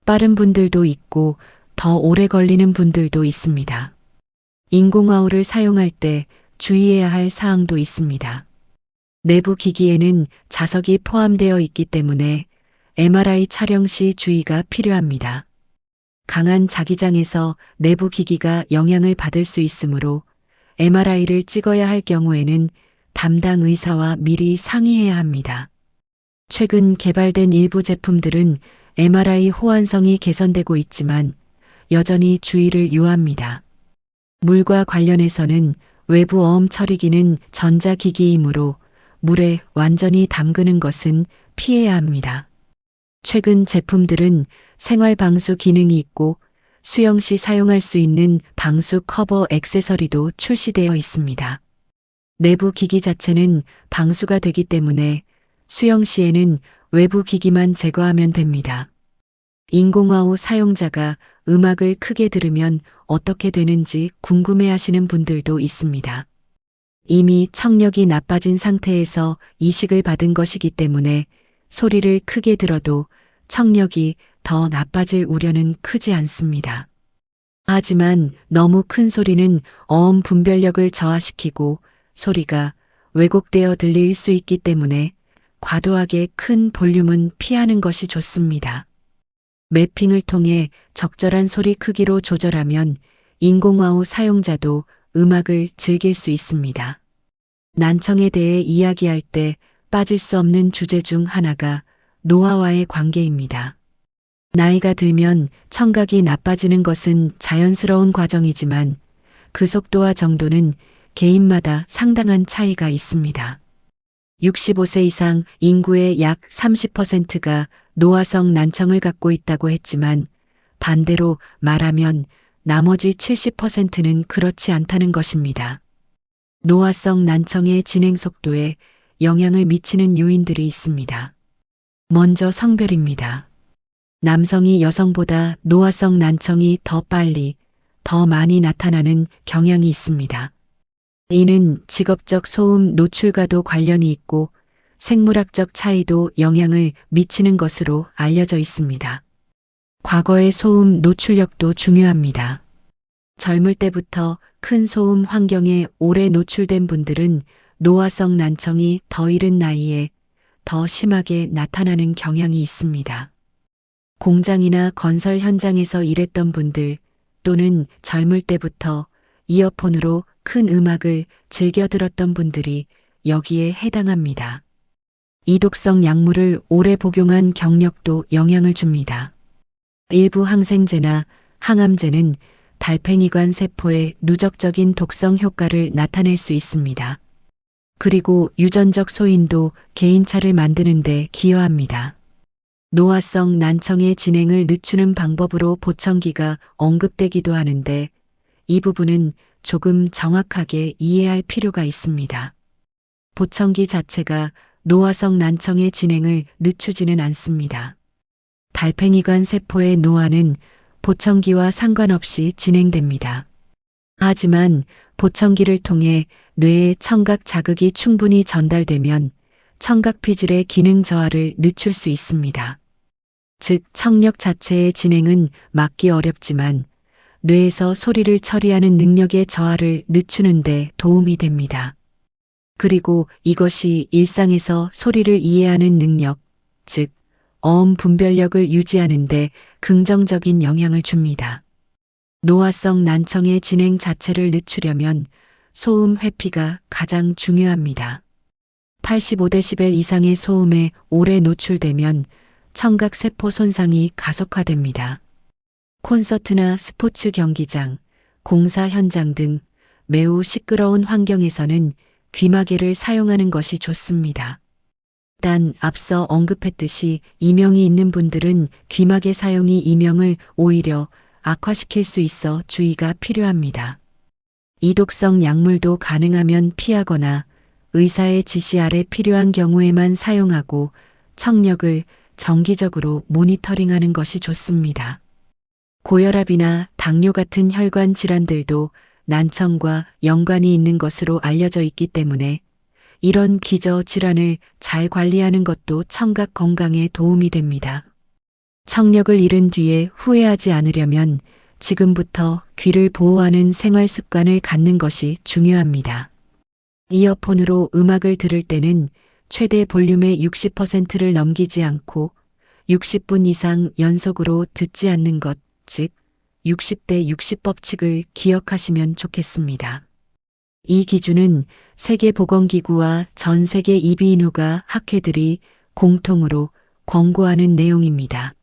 빠른 분들도 있고 더 오래 걸리는 분들도 있습니다. 인공아우를 사용할 때 주의해야 할 사항도 있습니다. 내부 기기에는 자석이 포함되어 있기 때문에 MRI 촬영 시 주의가 필요합니다. 강한 자기장에서 내부 기기가 영향을 받을 수 있으므로 MRI를 찍어야 할 경우에는 담당 의사와 미리 상의해야 합니다. 최근 개발된 일부 제품들은 MRI 호환성이 개선되고 있지만 여전히 주의를 요합니다. 물과 관련해서는 외부 어음 처리기는 전자기기이므로 물에 완전히 담그는 것은 피해야 합니다. 최근 제품들은 생활 방수 기능이 있고 수영 시 사용할 수 있는 방수 커버 액세서리도 출시되어 있습니다. 내부 기기 자체는 방수가 되기 때문에 수영 시에는 외부 기기만 제거하면 됩니다. 인공아우 사용자가 음악을 크게 들으면 어떻게 되는지 궁금해하시는 분들도 있습니다. 이미 청력이 나빠진 상태에서 이식을 받은 것이기 때문에 소리를 크게 들어도 청력이 더 나빠질 우려는 크지 않습니다. 하지만 너무 큰 소리는 어음 분별력을 저하시키고 소리가 왜곡되어 들릴 수 있기 때문에 과도하게 큰 볼륨은 피하는 것이 좋습니다. 매핑을 통해 적절한 소리 크기로 조절하면 인공아우 사용자도 음악을 즐길 수 있습니다. 난청에 대해 이야기할 때 빠질 수 없는 주제 중 하나가 노화와의 관계입니다. 나이가 들면 청각이 나빠지는 것은 자연스러운 과정이지만 그 속도와 정도는 개인마다 상당한 차이가 있습니다. 65세 이상 인구의 약 30%가 노화성 난청을 갖고 있다고 했지만 반대로 말하면 나머지 70%는 그렇지 않다는 것입니다. 노화성 난청의 진행 속도에 영향을 미치는 요인들이 있습니다. 먼저 성별입니다. 남성이 여성보다 노화성 난청이 더 빨리, 더 많이 나타나는 경향이 있습니다. 이는 직업적 소음 노출과도 관련이 있고 생물학적 차이도 영향을 미치는 것으로 알려져 있습니다. 과거의 소음 노출력도 중요합니다. 젊을 때부터 큰 소음 환경에 오래 노출된 분들은 노화성 난청이 더 이른 나이에 더 심하게 나타나는 경향이 있습니다. 공장이나 건설 현장에서 일했던 분들 또는 젊을 때부터 이어폰으로 큰 음악을 즐겨 들었던 분들이 여기에 해당합니다. 이독성 약물을 오래 복용한 경력도 영향을 줍니다. 일부 항생제나 항암제는 달팽이관 세포에 누적적인 독성 효과를 나타낼 수 있습니다. 그리고 유전적 소인도 개인차를 만드는 데 기여합니다. 노화성 난청의 진행을 늦추는 방법으로 보청기가 언급되기도 하는데 이 부분은 조금 정확하게 이해할 필요가 있습니다. 보청기 자체가 노화성 난청의 진행을 늦추지는 않습니다. 달팽이관 세포의 노화는 보청기와 상관없이 진행됩니다. 하지만 보청기를 통해 뇌에 청각 자극이 충분히 전달되면 청각 피질의 기능 저하를 늦출 수 있습니다. 즉, 청력 자체의 진행은 막기 어렵지만 뇌에서 소리를 처리하는 능력의 저하를 늦추는 데 도움이 됩니다. 그리고 이것이 일상에서 소리를 이해하는 능력, 즉, 어음 분별력을 유지하는 데 긍정적인 영향을 줍니다. 노화성 난청의 진행 자체를 늦추려면 소음 회피가 가장 중요합니다. 85데시벨 이상의 소음에 오래 노출되면 청각세포 손상이 가속화됩니다. 콘서트나 스포츠 경기장, 공사 현장 등 매우 시끄러운 환경에서는 귀마개를 사용하는 것이 좋습니다. 단 앞서 언급했듯이 이명이 있는 분들은 귀마개 사용이 이명을 오히려 악화시킬 수 있어 주의가 필요합니다. 이독성 약물도 가능하면 피하거나 의사의 지시 아래 필요한 경우에만 사용하고 청력을 정기적으로 모니터링하는 것이 좋습니다. 고혈압이나 당뇨 같은 혈관 질환들도 난청과 연관이 있는 것으로 알려져 있기 때문에 이런 기저 질환을 잘 관리하는 것도 청각 건강에 도움이 됩니다. 청력을 잃은 뒤에 후회하지 않으려면 지금부터 귀를 보호하는 생활 습관을 갖는 것이 중요합니다. 이어폰으로 음악을 들을 때는 최대 볼륨의 60%를 넘기지 않고 60분 이상 연속으로 듣지 않는 것, 즉 60대 60 법칙을 기억하시면 좋겠습니다. 이 기준은 세계보건기구와 전 세계 이비인후과 학회들이 공통으로 권고하는 내용입니다.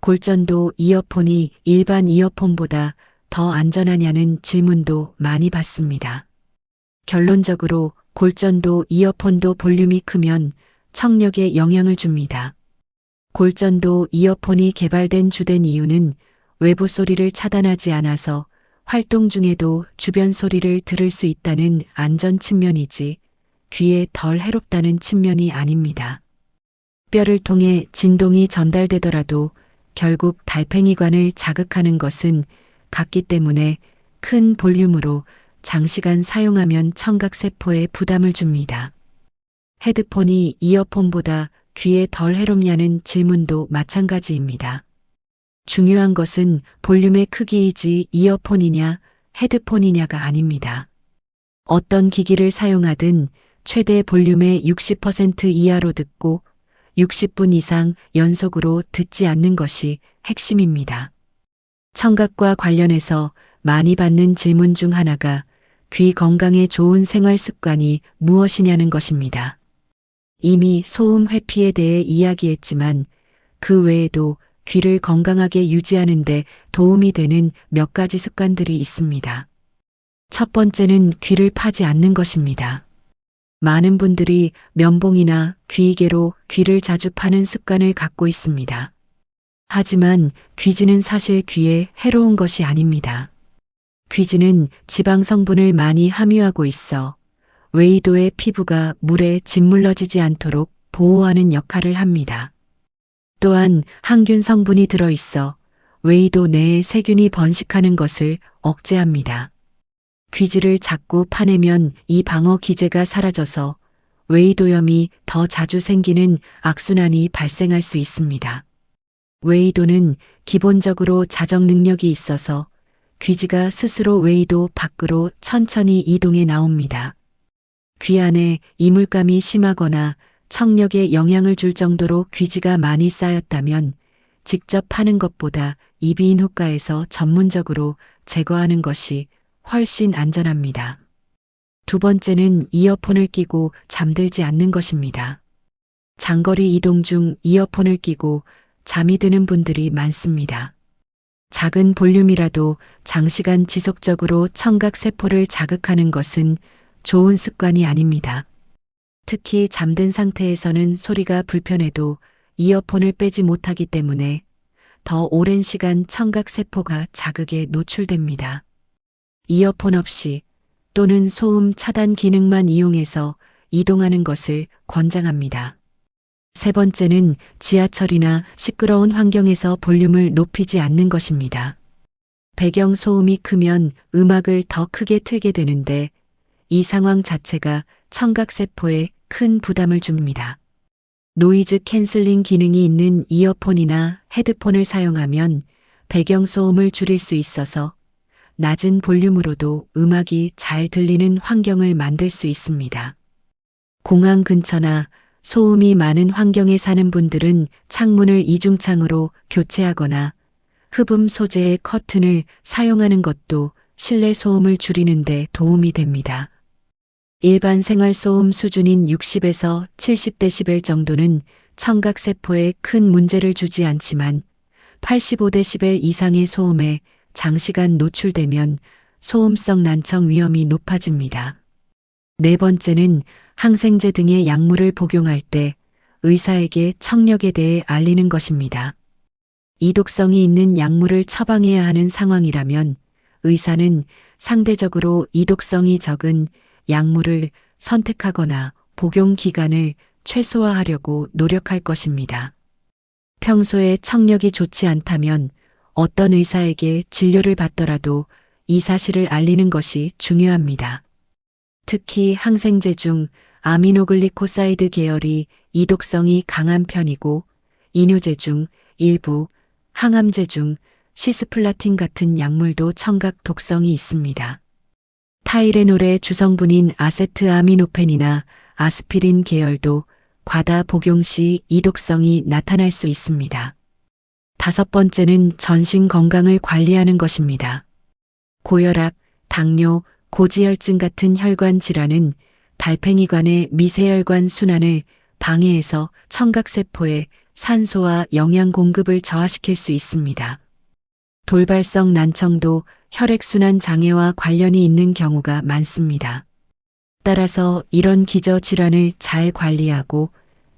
골전도 이어폰이 일반 이어폰보다 더 안전하냐는 질문도 많이 받습니다. 결론적으로 골전도 이어폰도 볼륨이 크면 청력에 영향을 줍니다. 골전도 이어폰이 개발된 주된 이유는 외부 소리를 차단하지 않아서 활동 중에도 주변 소리를 들을 수 있다는 안전 측면이지 귀에 덜 해롭다는 측면이 아닙니다. 뼈를 통해 진동이 전달되더라도 결국 달팽이관을 자극하는 것은 같기 때문에 큰 볼륨으로 장시간 사용하면 청각세포에 부담을 줍니다. 헤드폰이 이어폰보다 귀에 덜 해롭냐는 질문도 마찬가지입니다. 중요한 것은 볼륨의 크기이지 이어폰이냐 헤드폰이냐가 아닙니다. 어떤 기기를 사용하든 최대 볼륨의 60% 이하로 듣고 60분 이상 연속으로 듣지 않는 것이 핵심입니다. 청각과 관련해서 많이 받는 질문 중 하나가 귀 건강에 좋은 생활 습관이 무엇이냐는 것입니다. 이미 소음 회피에 대해 이야기했지만 그 외에도 귀를 건강하게 유지하는 데 도움이 되는 몇 가지 습관들이 있습니다. 첫 번째는 귀를 파지 않는 것입니다. 많은 분들이 면봉이나 귀이개로 귀를 자주 파는 습관을 갖고 있습니다. 하지만 귀지는 사실 귀에 해로운 것이 아닙니다. 귀지는 지방 성분을 많이 함유하고 있어 외이도의 피부가 물에 짓물러지지 않도록 보호하는 역할을 합니다. 또한 항균 성분이 들어있어 외이도 내에 세균이 번식하는 것을 억제합니다. 귀지를 자꾸 파내면 이 방어 기제가 사라져서 외이도염이 더 자주 생기는 악순환이 발생할 수 있습니다. 외이도는 기본적으로 자정 능력이 있어서 귀지가 스스로 외이도 밖으로 천천히 이동해 나옵니다. 귀 안에 이물감이 심하거나 청력에 영향을 줄 정도로 귀지가 많이 쌓였다면 직접 하는 것보다 이비인 후과에서 전문적으로 제거하는 것이 훨씬 안전합니다. 두 번째는 이어폰을 끼고 잠들지 않는 것입니다. 장거리 이동 중 이어폰을 끼고 잠이 드는 분들이 많습니다. 작은 볼륨이라도 장시간 지속적으로 청각세포를 자극하는 것은 좋은 습관이 아닙니다. 특히 잠든 상태에서는 소리가 불편해도 이어폰을 빼지 못하기 때문에 더 오랜 시간 청각세포가 자극에 노출됩니다. 이어폰 없이 또는 소음 차단 기능만 이용해서 이동하는 것을 권장합니다. 세 번째는 지하철이나 시끄러운 환경에서 볼륨을 높이지 않는 것입니다. 배경 소음이 크면 음악을 더 크게 틀게 되는데 이 상황 자체가 청각세포에 큰 부담을 줍니다. 노이즈 캔슬링 기능이 있는 이어폰이나 헤드폰을 사용하면 배경 소음을 줄일 수 있어서 낮은 볼륨으로도 음악이 잘 들리는 환경을 만들 수 있습니다. 공항 근처나 소음이 많은 환경에 사는 분들은 창문을 이중창으로 교체하거나 흡음 소재의 커튼을 사용하는 것도 실내 소음을 줄이는 데 도움이 됩니다. 일반 생활 소음 수준인 60에서 70데시벨 정도는 청각세포에 큰 문제를 주지 않지만 85데시벨 이상의 소음에 장시간 노출되면 소음성 난청 위험이 높아집니다. 네 번째는 항생제 등의 약물을 복용할 때 의사에게 청력에 대해 알리는 것입니다. 이독성이 있는 약물을 처방해야 하는 상황이라면 의사는 상대적으로 이독성이 적은 약물을 선택하거나 복용 기간을 최소화하려고 노력할 것입니다. 평소에 청력이 좋지 않다면 어떤 의사에게 진료를 받더라도 이 사실을 알리는 것이 중요합니다. 특히 항생제 중 아미노글리코사이드 계열이 이독성이 강한 편이고 이뇨제 중 일부, 항암제 중 시스플라틴 같은 약물도 청각 독성이 있습니다. 타이레놀의 주성분인 아세트아미노펜이나 아스피린 계열도 과다 복용 시 이독성이 나타날 수 있습니다. 다섯 번째는 전신 건강을 관리하는 것입니다. 고혈압, 당뇨, 고지혈증 같은 혈관 질환은 달팽이관의 미세혈관 순환을 방해해서 청각세포에 산소와 영양 공급을 저하시킬 수 있습니다. 돌발성 난청도 혈액순환 장애와 관련이 있는 경우가 많습니다. 따라서 이런 기저질환을 잘 관리하고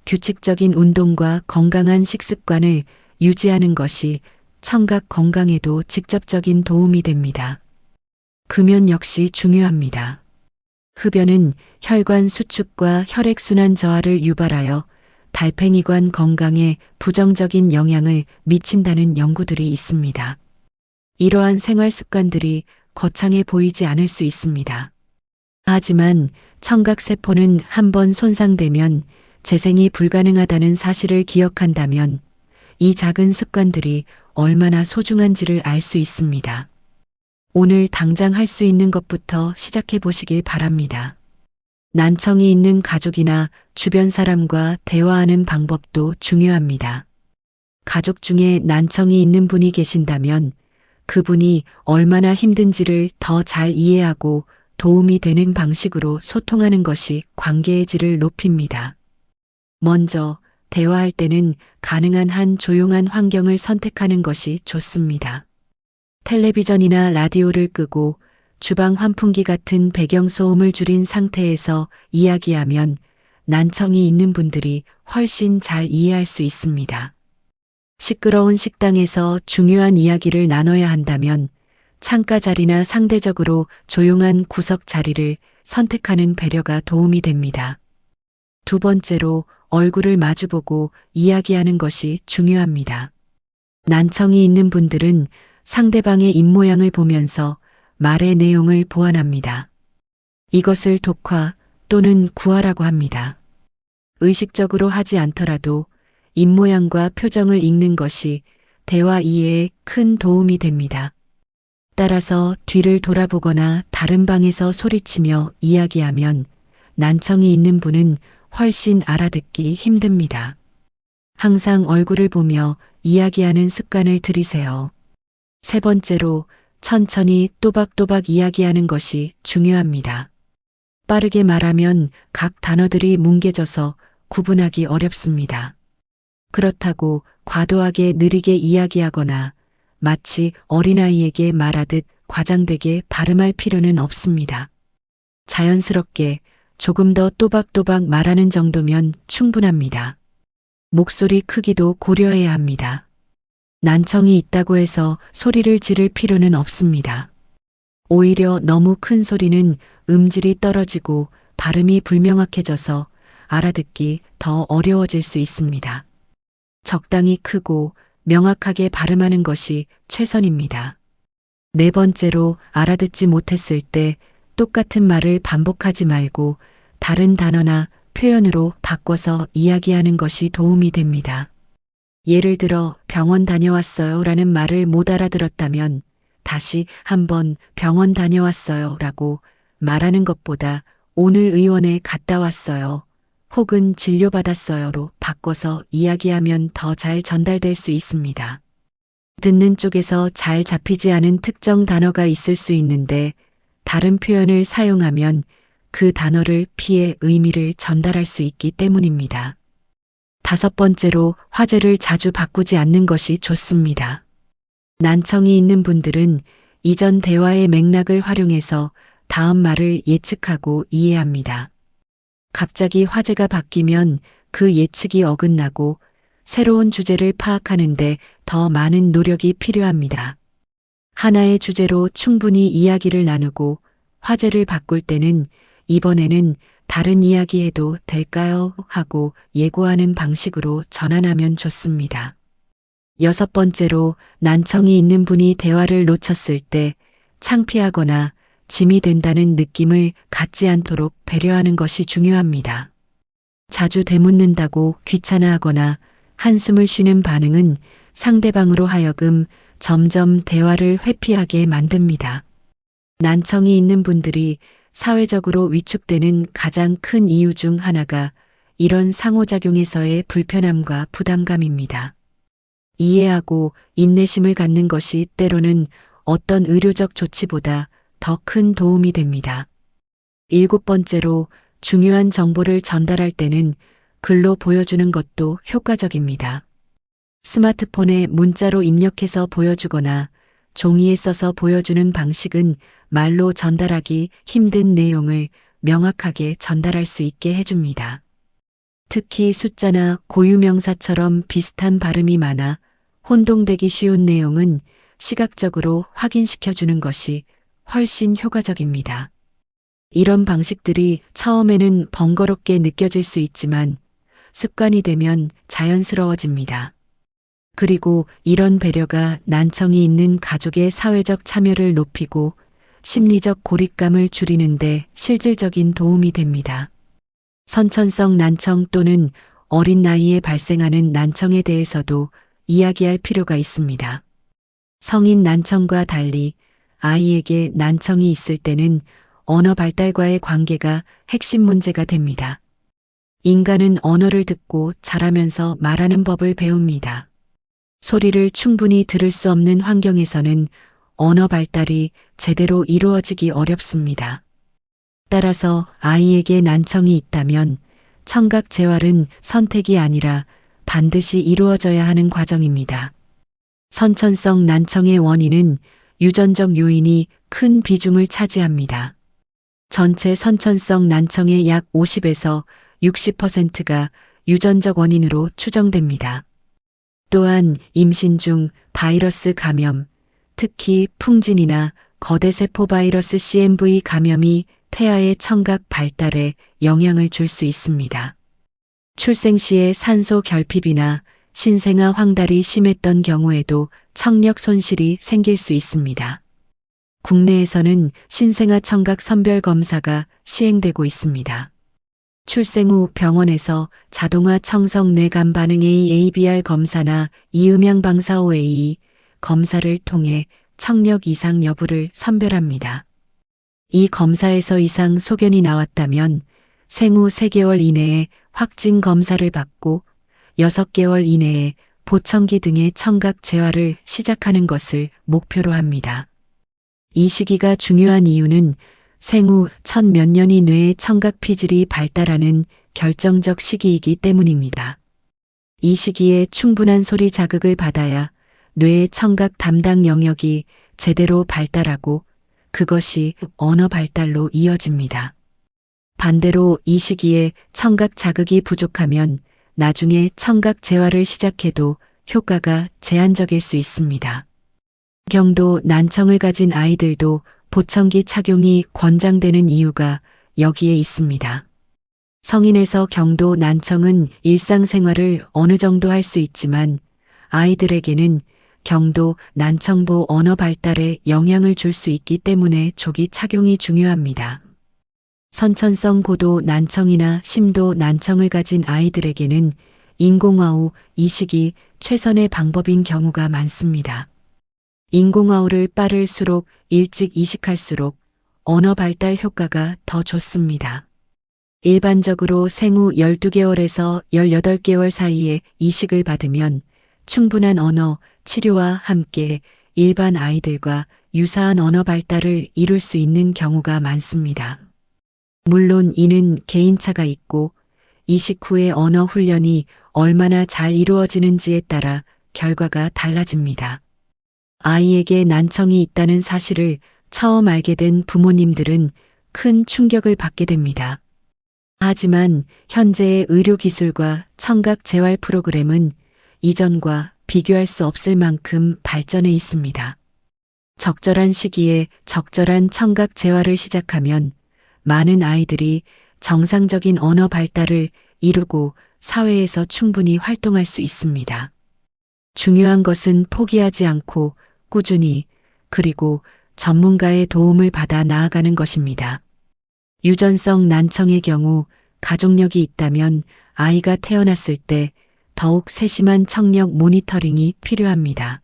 규칙적인 운동과 건강한 식습관을 유지하는 것이 청각 건강에도 직접적인 도움이 됩니다. 금연 역시 중요합니다. 흡연은 혈관 수축과 혈액순환 저하를 유발하여 달팽이관 건강에 부정적인 영향을 미친다는 연구들이 있습니다. 이러한 생활 습관들이 거창해 보이지 않을 수 있습니다. 하지만 청각세포는 한번 손상되면 재생이 불가능하다는 사실을 기억한다면 이 작은 습관들이 얼마나 소중한지를 알 수 있습니다. 오늘 당장 할 수 있는 것부터 시작해 보시길 바랍니다. 난청이 있는 가족이나 주변 사람과 대화하는 방법도 중요합니다. 가족 중에 난청이 있는 분이 계신다면 그분이 얼마나 힘든지를 더 잘 이해하고 도움이 되는 방식으로 소통하는 것이 관계의 질을 높입니다. 먼저 대화할 때는 가능한 한 조용한 환경을 선택하는 것이 좋습니다. 텔레비전이나 라디오를 끄고 주방 환풍기 같은 배경소음을 줄인 상태에서 이야기하면 난청이 있는 분들이 훨씬 잘 이해할 수 있습니다. 시끄러운 식당에서 중요한 이야기를 나눠야 한다면 창가 자리나 상대적으로 조용한 구석 자리를 선택하는 배려가 도움이 됩니다. 두 번째로 얼굴을 마주보고 이야기하는 것이 중요합니다. 난청이 있는 분들은 상대방의 입모양을 보면서 말의 내용을 보완합니다. 이것을 독화 또는 구화라고 합니다. 의식적으로 하지 않더라도 입모양과 표정을 읽는 것이 대화 이해에 큰 도움이 됩니다. 따라서 뒤를 돌아보거나 다른 방에서 소리치며 이야기하면 난청이 있는 분은 훨씬 알아듣기 힘듭니다. 항상 얼굴을 보며 이야기하는 습관을 들이세요. 세 번째로 천천히 또박또박 이야기하는 것이 중요합니다. 빠르게 말하면 각 단어들이 뭉개져서 구분하기 어렵습니다. 그렇다고 과도하게 느리게 이야기하거나 마치 어린아이에게 말하듯 과장되게 발음할 필요는 없습니다. 자연스럽게 조금 더 또박또박 말하는 정도면 충분합니다. 목소리 크기도 고려해야 합니다. 난청이 있다고 해서 소리를 지를 필요는 없습니다. 오히려 너무 큰 소리는 음질이 떨어지고 발음이 불명확해져서 알아듣기 더 어려워질 수 있습니다. 적당히 크고 명확하게 발음하는 것이 최선입니다. 네 번째로 알아듣지 못했을 때 똑같은 말을 반복하지 말고 다른 단어나 표현으로 바꿔서 이야기하는 것이 도움이 됩니다. 예를 들어 병원 다녀왔어요 라는 말을 못 알아들었다면 다시 한번 병원 다녀왔어요 라고 말하는 것보다 오늘 의원에 갔다 왔어요 혹은 진료받았어요로 바꿔서 이야기하면 더 잘 전달될 수 있습니다. 듣는 쪽에서 잘 잡히지 않은 특정 단어가 있을 수 있는데 다른 표현을 사용하면 그 단어를 피해 의미를 전달할 수 있기 때문입니다. 다섯 번째로 화제를 자주 바꾸지 않는 것이 좋습니다. 난청이 있는 분들은 이전 대화의 맥락을 활용해서 다음 말을 예측하고 이해합니다. 갑자기 화제가 바뀌면 그 예측이 어긋나고 새로운 주제를 파악하는데 더 많은 노력이 필요합니다. 하나의 주제로 충분히 이야기를 나누고 화제를 바꿀 때는 이번에는 다른 이야기 해도 될까요? 하고 예고하는 방식으로 전환하면 좋습니다. 여섯 번째로 난청이 있는 분이 대화를 놓쳤을 때 창피하거나 짐이 된다는 느낌을 갖지 않도록 배려하는 것이 중요합니다. 자주 되묻는다고 귀찮아하거나 한숨을 쉬는 반응은 상대방으로 하여금 점점 대화를 회피하게 만듭니다. 난청이 있는 분들이 사회적으로 위축되는 가장 큰 이유 중 하나가 이런 상호작용에서의 불편함과 부담감입니다. 이해하고 인내심을 갖는 것이 때로는 어떤 의료적 조치보다 더 큰 도움이 됩니다. 일곱 번째로 중요한 정보를 전달할 때는 글로 보여주는 것도 효과적입니다. 스마트폰에 문자로 입력해서 보여주거나 종이에 써서 보여주는 방식은 말로 전달하기 힘든 내용을 명확하게 전달할 수 있게 해줍니다. 특히 숫자나 고유명사처럼 비슷한 발음이 많아 혼동되기 쉬운 내용은 시각적으로 확인시켜주는 것이 훨씬 효과적입니다. 이런 방식들이 처음에는 번거롭게 느껴질 수 있지만 습관이 되면 자연스러워집니다. 그리고 이런 배려가 난청이 있는 가족의 사회적 참여를 높이고 심리적 고립감을 줄이는데 실질적인 도움이 됩니다. 선천성 난청 또는 어린 나이에 발생하는 난청에 대해서도 이야기할 필요가 있습니다. 성인 난청과 달리 아이에게 난청이 있을 때는 언어 발달과의 관계가 핵심 문제가 됩니다. 인간은 언어를 듣고 자라면서 말하는 법을 배웁니다. 소리를 충분히 들을 수 없는 환경에서는 언어 발달이 제대로 이루어지기 어렵습니다. 따라서 아이에게 난청이 있다면 청각 재활은 선택이 아니라 반드시 이루어져야 하는 과정입니다. 선천성 난청의 원인은 유전적 요인이 큰 비중을 차지합니다. 전체 선천성 난청의 약 50에서 60%가 유전적 원인으로 추정됩니다. 또한 임신 중 바이러스 감염, 특히 풍진이나 거대세포 바이러스 CMV 감염이 태아의 청각 발달에 영향을 줄 수 있습니다. 출생 시에 산소 결핍이나 신생아 황달이 심했던 경우에도 청력 손실이 생길 수 있습니다. 국내에서는 신생아 청각 선별 검사가 시행되고 있습니다. 출생 후 병원에서 자동화 청석 뇌간 반응 ABR 검사나 이음양 방사호 A 검사를 통해 청력 이상 여부를 선별합니다. 이 검사에서 이상 소견이 나왔다면 생후 3개월 이내에 확진 검사를 받고 6개월 이내에 보청기 등의 청각 재활을 시작하는 것을 목표로 합니다. 이 시기가 중요한 이유는 생후 첫 몇 년이 뇌의 청각 피질이 발달하는 결정적 시기이기 때문입니다. 이 시기에 충분한 소리 자극을 받아야 뇌의 청각 담당 영역이 제대로 발달하고 그것이 언어 발달로 이어집니다. 반대로 이 시기에 청각 자극이 부족하면 나중에 청각 재활을 시작해도 효과가 제한적일 수 있습니다. 경도 난청을 가진 아이들도 보청기 착용이 권장되는 이유가 여기에 있습니다. 성인에서 경도 난청은 일상생활을 어느 정도 할 수 있지만 아이들에게는 경도 난청보 언어 발달에 영향을 줄 수 있기 때문에 조기 착용이 중요합니다. 선천성 고도 난청이나 심도 난청을 가진 아이들에게는 인공아우 이식이 최선의 방법인 경우가 많습니다. 인공아우를 빠를수록 일찍 이식할수록 언어 발달 효과가 더 좋습니다. 일반적으로 생후 12개월에서 18개월 사이에 이식을 받으면 충분한 언어 치료와 함께 일반 아이들과 유사한 언어 발달을 이룰 수 있는 경우가 많습니다. 물론 이는 개인차가 있고 이식 후의 언어 훈련이 얼마나 잘 이루어지는지에 따라 결과가 달라집니다. 아이에게 난청이 있다는 사실을 처음 알게 된 부모님들은 큰 충격을 받게 됩니다. 하지만 현재의 의료기술과 청각 재활 프로그램은 이전과 비교할 수 없을 만큼 발전해 있습니다. 적절한 시기에 적절한 청각 재활을 시작하면 많은 아이들이 정상적인 언어 발달을 이루고 사회에서 충분히 활동할 수 있습니다. 중요한 것은 포기하지 않고 꾸준히 그리고 전문가의 도움을 받아 나아가는 것입니다. 유전성 난청의 경우 가족력이 있다면 아이가 태어났을 때 더욱 세심한 청력 모니터링이 필요합니다.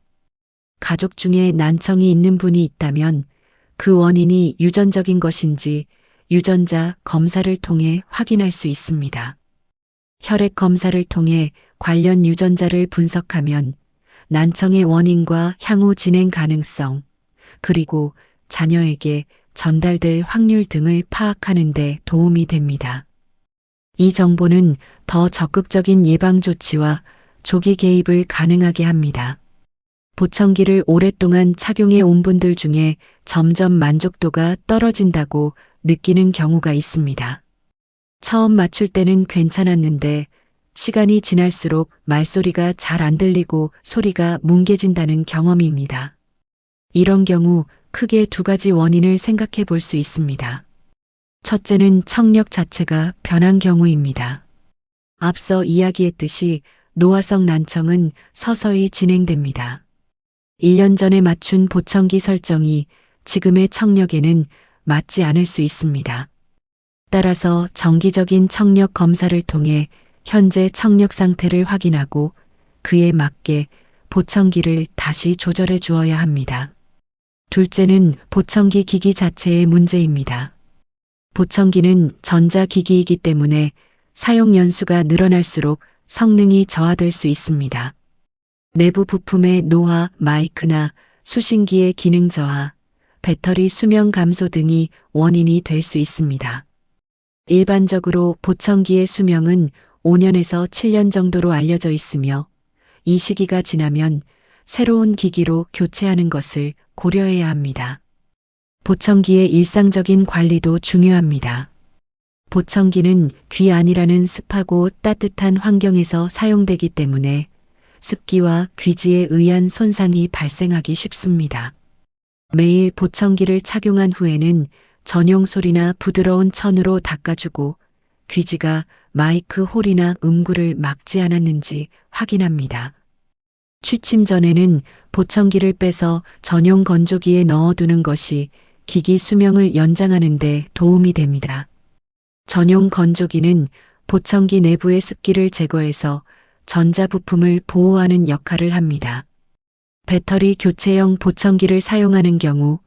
가족 중에 난청이 있는 분이 있다면 그 원인이 유전적인 것인지 유전자 검사를 통해 확인할 수 있습니다. 혈액 검사를 통해 관련 유전자를 분석하면 난청의 원인과 향후 진행 가능성, 그리고 자녀에게 전달될 확률 등을 파악하는 데 도움이 됩니다. 이 정보는 더 적극적인 예방 조치와 조기 개입을 가능하게 합니다. 보청기를 오랫동안 착용해 온 분들 중에 점점 만족도가 떨어진다고 느끼는 경우가 있습니다. 처음 맞출 때는 괜찮았는데 시간이 지날수록 말소리가 잘 안 들리고 소리가 뭉개진다는 경험입니다. 이런 경우 크게 2가지 원인을 생각해 볼 수 있습니다. 첫째는 청력 자체가 변한 경우입니다. 앞서 이야기했듯이 노화성 난청은 서서히 진행됩니다. 1년 전에 맞춘 보청기 설정이 지금의 청력에는 맞지 않을 수 있습니다. 따라서 정기적인 청력 검사를 통해 현재 청력 상태를 확인하고 그에 맞게 보청기를 다시 조절해 주어야 합니다. 둘째는 보청기 기기 자체의 문제입니다. 보청기는 전자기기이기 때문에 사용 연수가 늘어날수록 성능이 저하될 수 있습니다. 내부 부품의 노화, 마이크나 수신기의 기능 저하, 배터리 수명 감소 등이 원인이 될 수 있습니다. 일반적으로 보청기의 수명은 5년에서 7년 정도로 알려져 있으며 이 시기가 지나면 새로운 기기로 교체하는 것을 고려해야 합니다. 보청기의 일상적인 관리도 중요합니다. 보청기는 귀 안이라는 습하고 따뜻한 환경에서 사용되기 때문에 습기와 귀지에 의한 손상이 발생하기 쉽습니다. 매일 보청기를 착용한 후에는 전용 솔이나 부드러운 천으로 닦아주고 귀지가 마이크 홀이나 음구를 막지 않았는지 확인합니다. 취침 전에는 보청기를 빼서 전용 건조기에 넣어두는 것이 기기 수명을 연장하는 데 도움이 됩니다. 전용 건조기는 보청기 내부의 습기를 제거해서 전자부품을 보호하는 역할을 합니다. 배터리 교체형 보청기를 사용하는 경우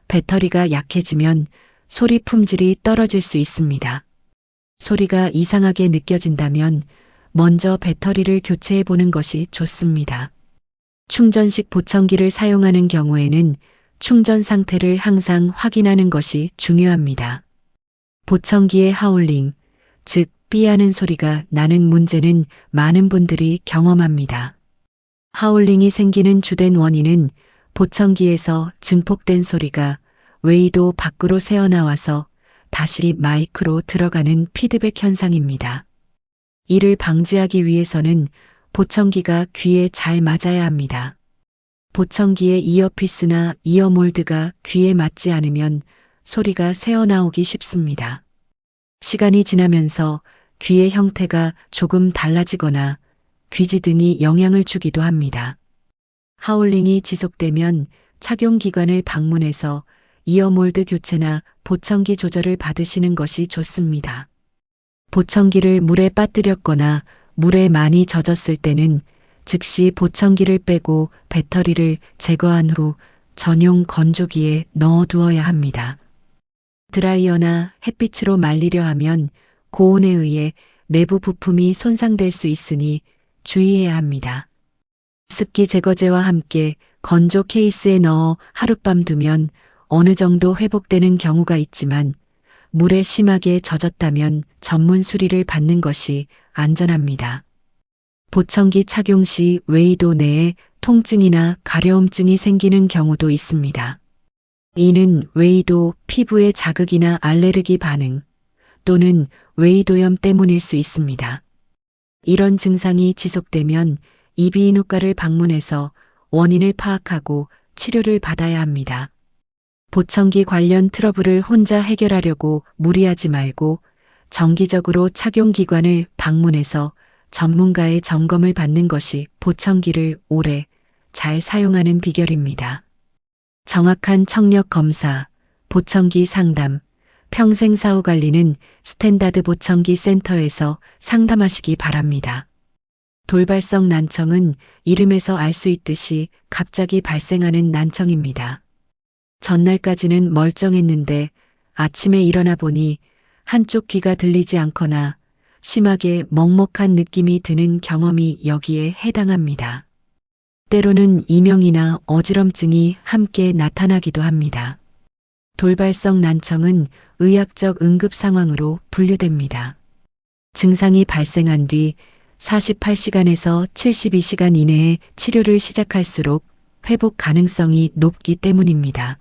배터리가 약해지면 소리 품질이 떨어질 수 있습니다. 소리가 이상하게 느껴진다면 먼저 배터리를 교체해 보는 것이 좋습니다. 충전식 보청기를 사용하는 경우에는 충전 상태를 항상 확인하는 것이 중요합니다. 보청기의 하울링, 즉 삐하는 소리가 나는 문제는 많은 분들이 경험합니다. 하울링이 생기는 주된 원인은 보청기에서 증폭된 소리가 웨이도 밖으로 새어나와서 다시 마이크로 들어가는 피드백 현상입니다. 이를 방지하기 위해서는 보청기가 귀에 잘 맞아야 합니다. 보청기의 이어피스나 이어몰드가 귀에 맞지 않으면 소리가 새어나오기 쉽습니다. 시간이 지나면서 귀의 형태가 조금 달라지거나 귀지 등이 영향을 주기도 합니다. 하울링이 지속되면 착용기관을 방문해서 이어몰드 교체나 보청기 조절을 받으시는 것이 좋습니다. 보청기를 물에 빠뜨렸거나 물에 많이 젖었을 때는 즉시 보청기를 빼고 배터리를 제거한 후 전용 건조기에 넣어두어야 합니다. 드라이어나 햇빛으로 말리려 하면 고온에 의해 내부 부품이 손상될 수 있으니 주의해야 합니다. 습기 제거제와 함께 건조 케이스에 넣어 하룻밤 두면 어느 정도 회복되는 경우가 있지만 물에 심하게 젖었다면 전문 수리를 받는 것이 안전합니다. 보청기 착용 시 웨이도 내에 통증이나 가려움증이 생기는 경우도 있습니다. 이는 웨이도 피부의 자극이나 알레르기 반응 또는 웨이도염 때문일 수 있습니다. 이런 증상이 지속되면 이비인후과를 방문해서 원인을 파악하고 치료를 받아야 합니다. 보청기 관련 트러블을 혼자 해결하려고 무리하지 말고 정기적으로 착용기관을 방문해서 전문가의 점검을 받는 것이 보청기를 오래 잘 사용하는 비결입니다. 정확한 청력 검사, 보청기 상담, 평생 사후 관리는 스탠다드 보청기 센터에서 상담하시기 바랍니다. 돌발성 난청은 이름에서 알 수 있듯이 갑자기 발생하는 난청입니다. 전날까지는 멀쩡했는데 아침에 일어나 보니 한쪽 귀가 들리지 않거나 심하게 먹먹한 느낌이 드는 경험이 여기에 해당합니다. 때로는 이명이나 어지럼증이 함께 나타나기도 합니다. 돌발성 난청은 의학적 응급 상황으로 분류됩니다. 증상이 발생한 뒤 48시간에서 72시간 이내에 치료를 시작할수록 회복 가능성이 높기 때문입니다.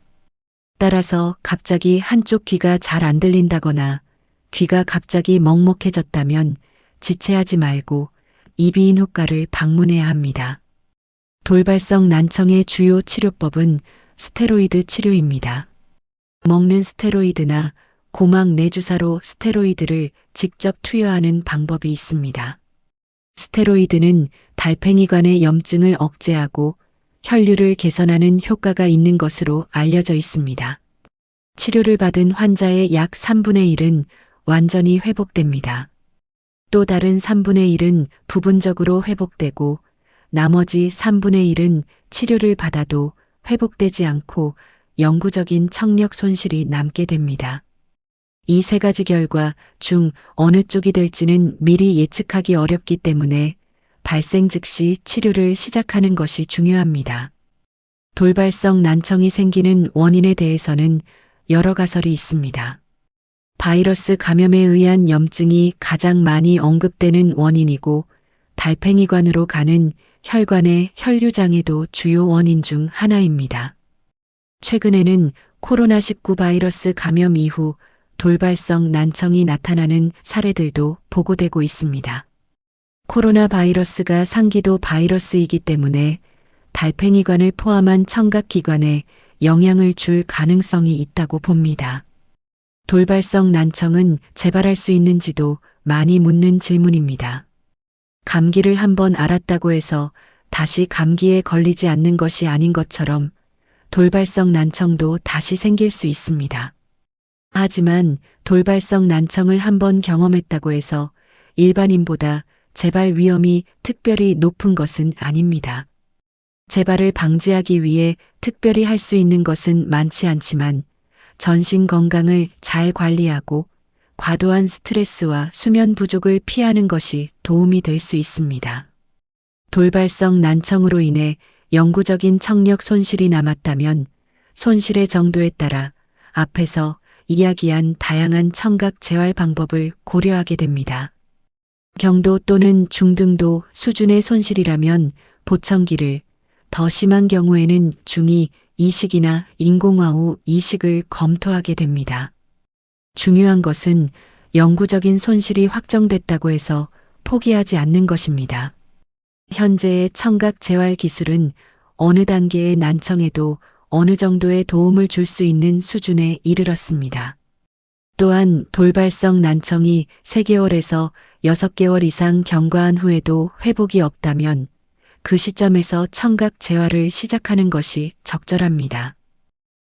따라서 갑자기 한쪽 귀가 잘 안 들린다거나 귀가 갑자기 먹먹해졌다면 지체하지 말고 이비인후과를 방문해야 합니다. 돌발성 난청의 주요 치료법은 스테로이드 치료입니다. 먹는 스테로이드나 고막 내주사로 스테로이드를 직접 투여하는 방법이 있습니다. 스테로이드는 달팽이관의 염증을 억제하고 혈류를 개선하는 효과가 있는 것으로 알려져 있습니다. 치료를 받은 환자의 약 3분의 1은 완전히 회복됩니다. 또 다른 3분의 1은 부분적으로 회복되고 나머지 3분의 1은 치료를 받아도 회복되지 않고 영구적인 청력 손실이 남게 됩니다. 이 세 가지 결과 중 어느 쪽이 될지는 미리 예측하기 어렵기 때문에 발생 즉시 치료를 시작하는 것이 중요합니다. 돌발성 난청이 생기는 원인에 대해서는 여러 가설이 있습니다. 바이러스 감염에 의한 염증이 가장 많이 언급되는 원인이고 달팽이관으로 가는 혈관의 혈류장애도 주요 원인 중 하나입니다. 최근에는 코로나19 바이러스 감염 이후 돌발성 난청이 나타나는 사례들도 보고되고 있습니다. 코로나 바이러스가 상기도 바이러스이기 때문에 달팽이관을 포함한 청각기관에 영향을 줄 가능성이 있다고 봅니다. 돌발성 난청은 재발할 수 있는지도 많이 묻는 질문입니다. 감기를 한번 앓았다고 해서 다시 감기에 걸리지 않는 것이 아닌 것처럼 돌발성 난청도 다시 생길 수 있습니다. 하지만 돌발성 난청을 한번 경험했다고 해서 일반인보다 재발 위험이 특별히 높은 것은 아닙니다. 재발을 방지하기 위해 특별히 할 수 있는 것은 많지 않지만 전신 건강을 잘 관리하고 과도한 스트레스와 수면 부족을 피하는 것이 도움이 될 수 있습니다. 돌발성 난청으로 인해 영구적인 청력 손실이 남았다면 손실의 정도에 따라 앞에서 이야기한 다양한 청각 재활 방법을 고려하게 됩니다. 경도 또는 중등도 수준의 손실이라면 보청기를, 더 심한 경우에는 중2 이식이나 인공와우 이식을 검토하게 됩니다. 중요한 것은 영구적인 손실이 확정됐다고 해서 포기하지 않는 것입니다. 현재의 청각 재활 기술은 어느 단계의 난청에도 어느 정도의 도움을 줄 수 있는 수준에 이르렀습니다. 또한 돌발성 난청이 3개월에서 6개월 이상 경과한 후에도 회복이 없다면 그 시점에서 청각 재활을 시작하는 것이 적절합니다.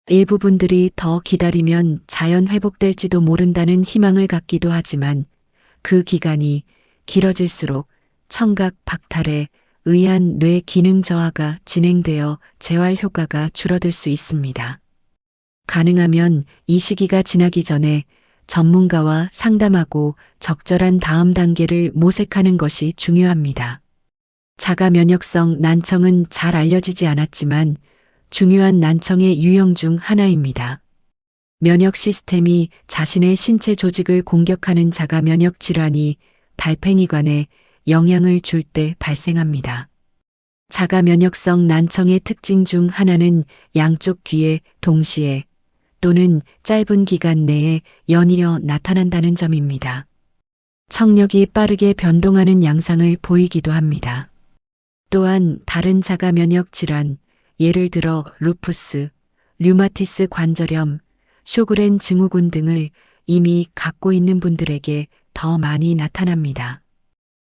일부 분들이 더 기다리면 자연 회복될지도 모른다는 희망을 갖기도 하지만 그 기간이 길어질수록 청각 박탈에 의한 뇌 기능 저하가 진행되어 재활 효과가 줄어들 수 있습니다. 가능하면 이 시기가 지나기 전에 전문가와 상담하고 적절한 다음 단계를 모색하는 것이 중요합니다. 자가 면역성 난청은 잘 알려지지 않았지만 중요한 난청의 유형 중 하나입니다. 면역 시스템이 자신의 신체 조직을 공격하는 자가 면역 질환이 달팽이관에 영향을 줄 때 발생합니다. 자가 면역성 난청의 특징 중 하나는 양쪽 귀에 동시에 또는 짧은 기간 내에 연이어 나타난다는 점입니다. 청력이 빠르게 변동하는 양상을 보이기도 합니다. 또한 다른 자가 면역 질환, 예를 들어 루푸스, 류마티스 관절염, 쇼그렌 증후군 등을 이미 갖고 있는 분들에게 더 많이 나타납니다.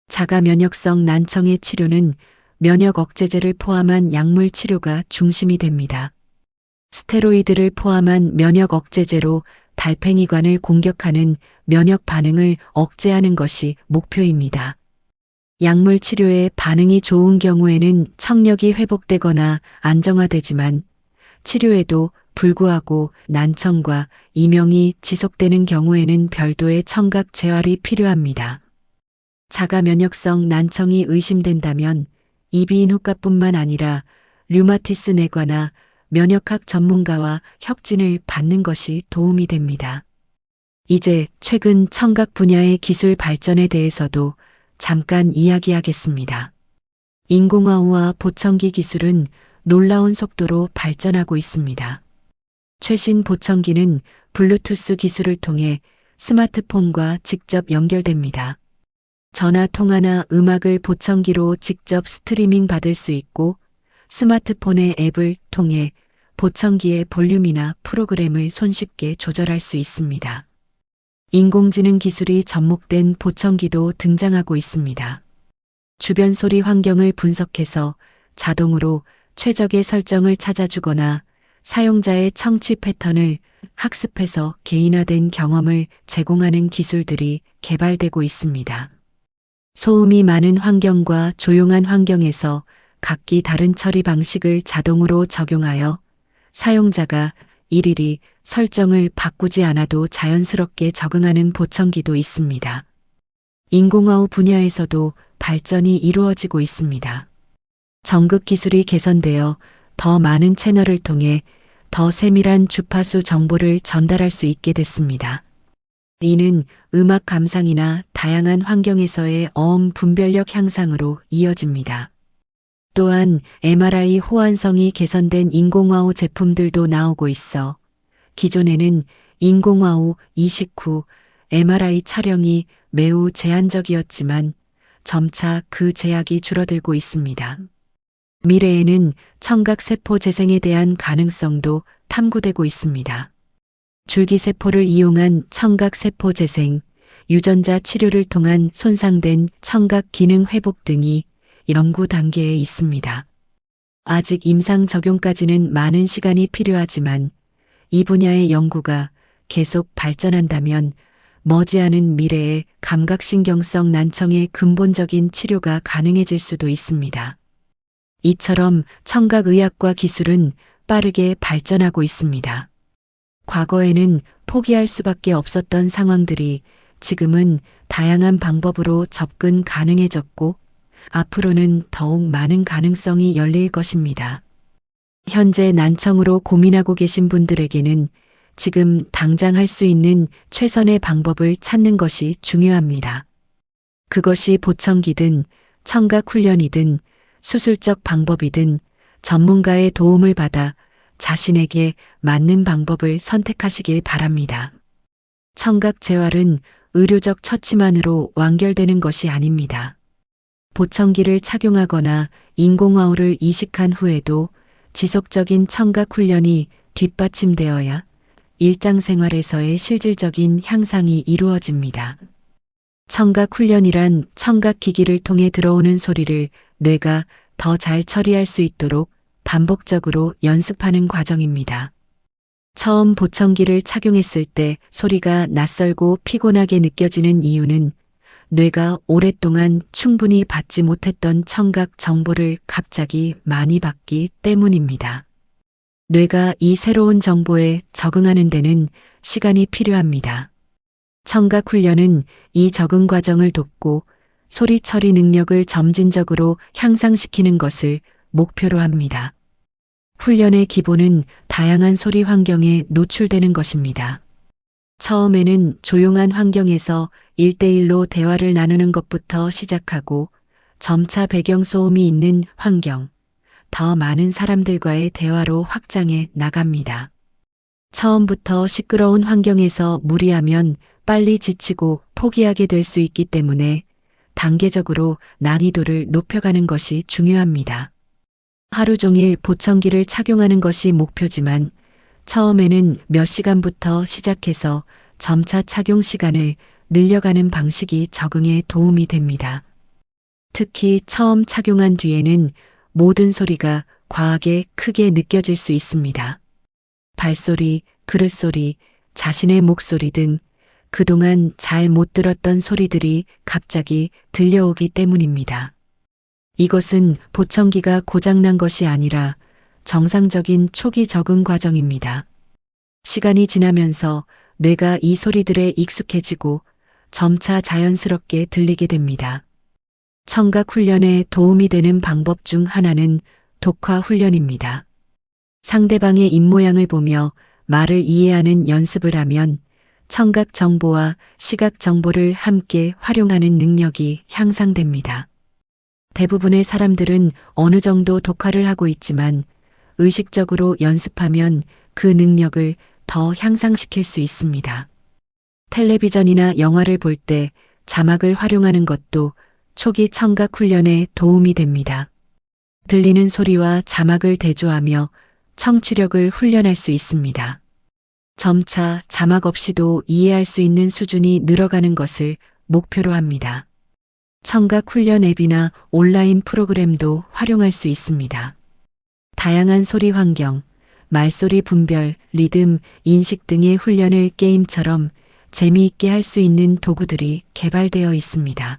자가 면역성 난청의 치료는 면역 억제제를 포함한 약물 치료가 중심이 됩니다. 스테로이드를 포함한 면역 억제제로 달팽이관을 공격하는 면역 반응을 억제하는 것이 목표입니다. 약물 치료에 반응이 좋은 경우에는 청력이 회복되거나 안정화되지만 치료에도 불구하고 난청과 이명이 지속되는 경우에는 별도의 청각 재활이 필요합니다. 자가 면역성 난청이 의심된다면 이비인후과뿐만 아니라 류마티스 내과나 면역학 전문가와 협진을 받는 것이 도움이 됩니다. 이제 최근 청각 분야의 기술 발전에 대해서도 잠깐 이야기하겠습니다. 인공와우와 보청기 기술은 놀라운 속도로 발전하고 있습니다. 최신 보청기는 블루투스 기술을 통해 스마트폰과 직접 연결됩니다. 전화 통화나 음악을 보청기로 직접 스트리밍 받을 수 있고 스마트폰의 앱을 통해 보청기의 볼륨이나 프로그램을 손쉽게 조절할 수 있습니다. 인공지능 기술이 접목된 보청기도 등장하고 있습니다. 주변 소리 환경을 분석해서 자동으로 최적의 설정을 찾아주거나 사용자의 청취 패턴을 학습해서 개인화된 경험을 제공하는 기술들이 개발되고 있습니다. 소음이 많은 환경과 조용한 환경에서 각기 다른 처리 방식을 자동으로 적용하여 사용자가 일일이 설정을 바꾸지 않아도 자연스럽게 적응하는 보청기도 있습니다. 인공와우 분야에서도 발전이 이루어지고 있습니다. 전극 기술이 개선되어 더 많은 채널을 통해 더 세밀한 주파수 정보를 전달할 수 있게 됐습니다. 이는 음악 감상이나 다양한 환경에서의 어음 분별력 향상으로 이어집니다. 또한 MRI 호환성이 개선된 인공와우 제품들도 나오고 있어 기존에는 인공와우 이식 후 MRI 촬영이 매우 제한적이었지만 점차 그 제약이 줄어들고 있습니다. 미래에는 청각세포 재생에 대한 가능성도 탐구되고 있습니다. 줄기세포를 이용한 청각세포 재생, 유전자 치료를 통한 손상된 청각 기능 회복 등이 연구 단계에 있습니다. 아직 임상 적용까지는 많은 시간이 필요하지만 이 분야의 연구가 계속 발전한다면 머지않은 미래에 감각신경성 난청의 근본적인 치료가 가능해질 수도 있습니다. 이처럼 청각의학과 기술은 빠르게 발전하고 있습니다. 과거에는 포기할 수밖에 없었던 상황들이 지금은 다양한 방법으로 접근 가능해졌고 앞으로는 더욱 많은 가능성이 열릴 것입니다. 현재 난청으로 고민하고 계신 분들에게는 지금 당장 할 수 있는 최선의 방법을 찾는 것이 중요합니다. 그것이 보청기든 청각 훈련이든 수술적 방법이든 전문가의 도움을 받아 자신에게 맞는 방법을 선택하시길 바랍니다. 청각 재활은 의료적 처치만으로 완결되는 것이 아닙니다. 보청기를 착용하거나 인공와우를 이식한 후에도 지속적인 청각 훈련이 뒷받침되어야 일상생활에서의 실질적인 향상이 이루어집니다. 청각 훈련이란 청각 기기를 통해 들어오는 소리를 뇌가 더 잘 처리할 수 있도록 반복적으로 연습하는 과정입니다. 처음 보청기를 착용했을 때 소리가 낯설고 피곤하게 느껴지는 이유는 뇌가 오랫동안 충분히 받지 못했던 청각 정보를 갑자기 많이 받기 때문입니다. 뇌가 이 새로운 정보에 적응하는 데는 시간이 필요합니다. 청각 훈련은 이 적응 과정을 돕고 소리 처리 능력을 점진적으로 향상시키는 것을 목표로 합니다. 훈련의 기본은 다양한 소리 환경에 노출되는 것입니다. 처음에는 조용한 환경에서 1대1로 대화를 나누는 것부터 시작하고 점차 배경소음이 있는 환경, 더 많은 사람들과의 대화로 확장해 나갑니다. 처음부터 시끄러운 환경에서 무리하면 빨리 지치고 포기하게 될 수 있기 때문에 단계적으로 난이도를 높여가는 것이 중요합니다. 하루 종일 보청기를 착용하는 것이 목표지만 처음에는 몇 시간부터 시작해서 점차 착용 시간을 늘려가는 방식이 적응에 도움이 됩니다. 특히 처음 착용한 뒤에는 모든 소리가 과하게 크게 느껴질 수 있습니다. 발소리, 그릇소리, 자신의 목소리 등 그동안 잘 못 들었던 소리들이 갑자기 들려오기 때문입니다. 이것은 보청기가 고장난 것이 아니라 정상적인 초기 적응 과정입니다. 시간이 지나면서 뇌가 이 소리들에 익숙해지고 점차 자연스럽게 들리게 됩니다. 청각 훈련에 도움이 되는 방법 중 하나는 독화 훈련입니다. 상대방의 입모양을 보며 말을 이해하는 연습을 하면 청각 정보와 시각 정보를 함께 활용하는 능력이 향상됩니다. 대부분의 사람들은 어느 정도 독화를 하고 있지만 의식적으로 연습하면 그 능력을 더 향상시킬 수 있습니다. 텔레비전이나 영화를 볼 때 자막을 활용하는 것도 초기 청각 훈련에 도움이 됩니다. 들리는 소리와 자막을 대조하며 청취력을 훈련할 수 있습니다. 점차 자막 없이도 이해할 수 있는 수준이 늘어가는 것을 목표로 합니다. 청각 훈련 앱이나 온라인 프로그램도 활용할 수 있습니다. 다양한 소리 환경, 말소리 분별, 리듬, 인식 등의 훈련을 게임처럼 재미있게 할 수 있는 도구들이 개발되어 있습니다.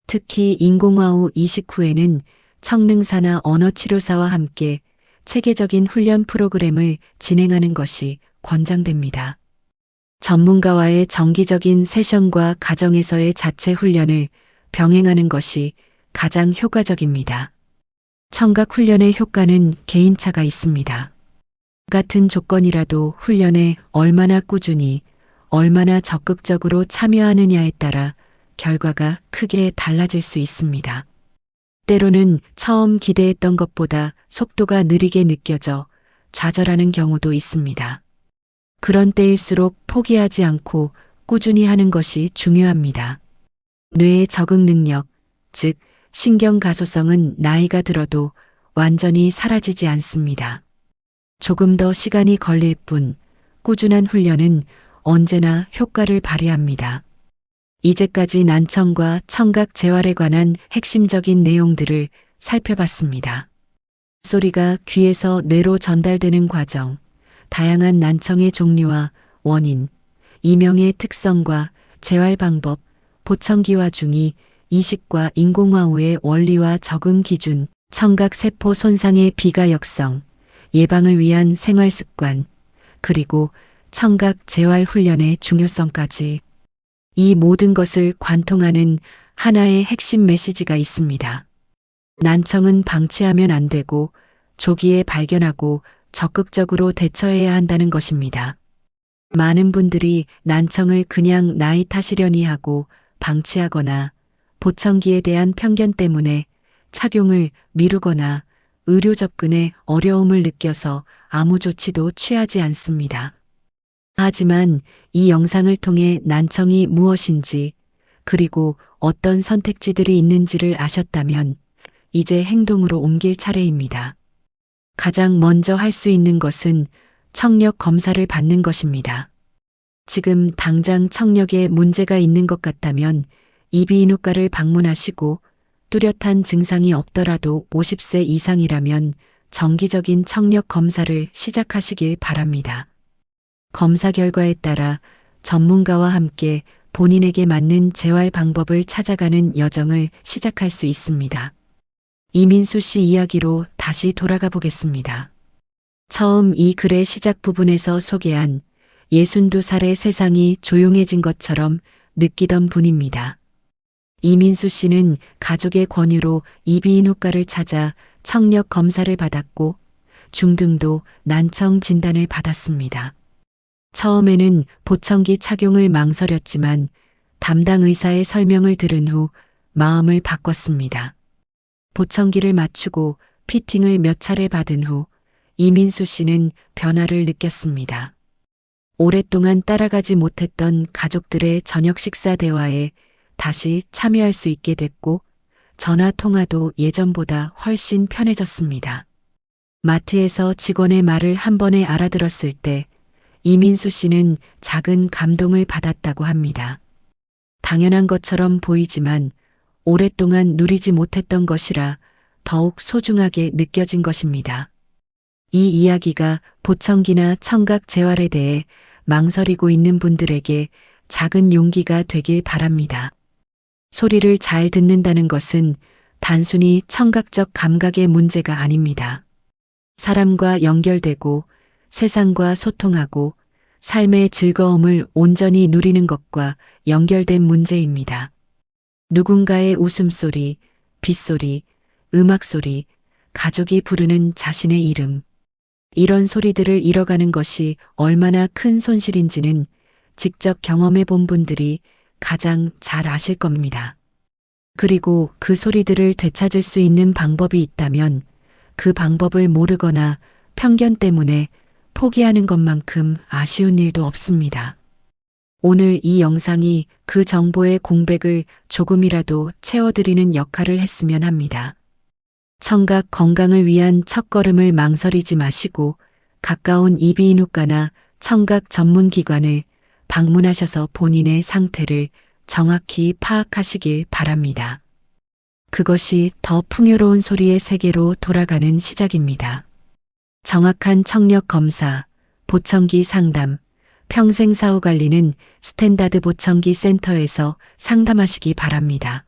특히 인공와우 이식 후에는 청능사나 언어치료사와 함께 체계적인 훈련 프로그램을 진행하는 것이 권장됩니다. 전문가와의 정기적인 세션과 가정에서의 자체 훈련을 병행하는 것이 가장 효과적입니다. 청각 훈련의 효과는 개인차가 있습니다. 같은 조건이라도 훈련에 얼마나 꾸준히, 얼마나 적극적으로 참여하느냐에 따라 결과가 크게 달라질 수 있습니다. 때로는 처음 기대했던 것보다 속도가 느리게 느껴져 좌절하는 경우도 있습니다. 그런 때일수록 포기하지 않고 꾸준히 하는 것이 중요합니다. 뇌의 적응 능력, 즉 신경 가소성은 나이가 들어도 완전히 사라지지 않습니다. 조금 더 시간이 걸릴 뿐 꾸준한 훈련은 언제나 효과를 발휘합니다. 이제까지 난청과 청각 재활에 관한 핵심적인 내용들을 살펴봤습니다. 소리가 귀에서 뇌로 전달되는 과정, 다양한 난청의 종류와 원인, 이명의 특성과 재활 방법, 보청기와 중이, 이식과 인공와우의 원리와 적응 기준, 청각 세포 손상의 비가역성, 예방을 위한 생활 습관, 그리고 청각 재활 훈련의 중요성까지 이 모든 것을 관통하는 하나의 핵심 메시지가 있습니다. 난청은 방치하면 안 되고 조기에 발견하고 적극적으로 대처해야 한다는 것입니다. 많은 분들이 난청을 그냥 나이 탓이려니 하고 방치하거나 보청기에 대한 편견 때문에 착용을 미루거나 의료 접근에 어려움을 느껴서 아무 조치도 취하지 않습니다. 하지만 이 영상을 통해 난청이 무엇인지 그리고 어떤 선택지들이 있는지를 아셨다면 이제 행동으로 옮길 차례입니다. 가장 먼저 할 수 있는 것은 청력 검사를 받는 것입니다. 지금 당장 청력에 문제가 있는 것 같다면 이비인후과를 방문하시고 뚜렷한 증상이 없더라도 50세 이상이라면 정기적인 청력 검사를 시작하시길 바랍니다. 검사 결과에 따라 전문가와 함께 본인에게 맞는 재활 방법을 찾아가는 여정을 시작할 수 있습니다. 이민수 씨 이야기로 다시 돌아가 보겠습니다. 처음 이 글의 시작 부분에서 소개한 62살의 세상이 조용해진 것처럼 느끼던 분입니다. 이민수 씨는 가족의 권유로 이비인후과를 찾아 청력 검사를 받았고 중등도 난청 진단을 받았습니다. 처음에는 보청기 착용을 망설였지만 담당 의사의 설명을 들은 후 마음을 바꿨습니다. 보청기를 맞추고 피팅을 몇 차례 받은 후 이민수 씨는 변화를 느꼈습니다. 오랫동안 따라가지 못했던 가족들의 저녁 식사 대화에 다시 참여할 수 있게 됐고 전화 통화도 예전보다 훨씬 편해졌습니다. 마트에서 직원의 말을 한 번에 알아들었을 때 이민수 씨는 작은 감동을 받았다고 합니다. 당연한 것처럼 보이지만 오랫동안 누리지 못했던 것이라 더욱 소중하게 느껴진 것입니다. 이 이야기가 보청기나 청각 재활에 대해 망설이고 있는 분들에게 작은 용기가 되길 바랍니다. 소리를 잘 듣는다는 것은 단순히 청각적 감각의 문제가 아닙니다. 사람과 연결되고 세상과 소통하고 삶의 즐거움을 온전히 누리는 것과 연결된 문제입니다. 누군가의 웃음소리, 빗소리, 음악소리, 가족이 부르는 자신의 이름. 이런 소리들을 잃어가는 것이 얼마나 큰 손실인지는 직접 경험해 본 분들이 가장 잘 아실 겁니다. 그리고 그 소리들을 되찾을 수 있는 방법이 있다면 그 방법을 모르거나 편견 때문에 포기하는 것만큼 아쉬운 일도 없습니다. 오늘 이 영상이 그 정보의 공백을 조금이라도 채워드리는 역할을 했으면 합니다. 청각 건강을 위한 첫걸음을 망설이지 마시고 가까운 이비인후과나 청각 전문기관을 방문하셔서 본인의 상태를 정확히 파악하시길 바랍니다. 그것이 더 풍요로운 소리의 세계로 돌아가는 시작입니다. 정확한 청력 검사, 보청기 상담, 평생 사후 관리는 스탠다드 보청기 센터에서 상담하시기 바랍니다.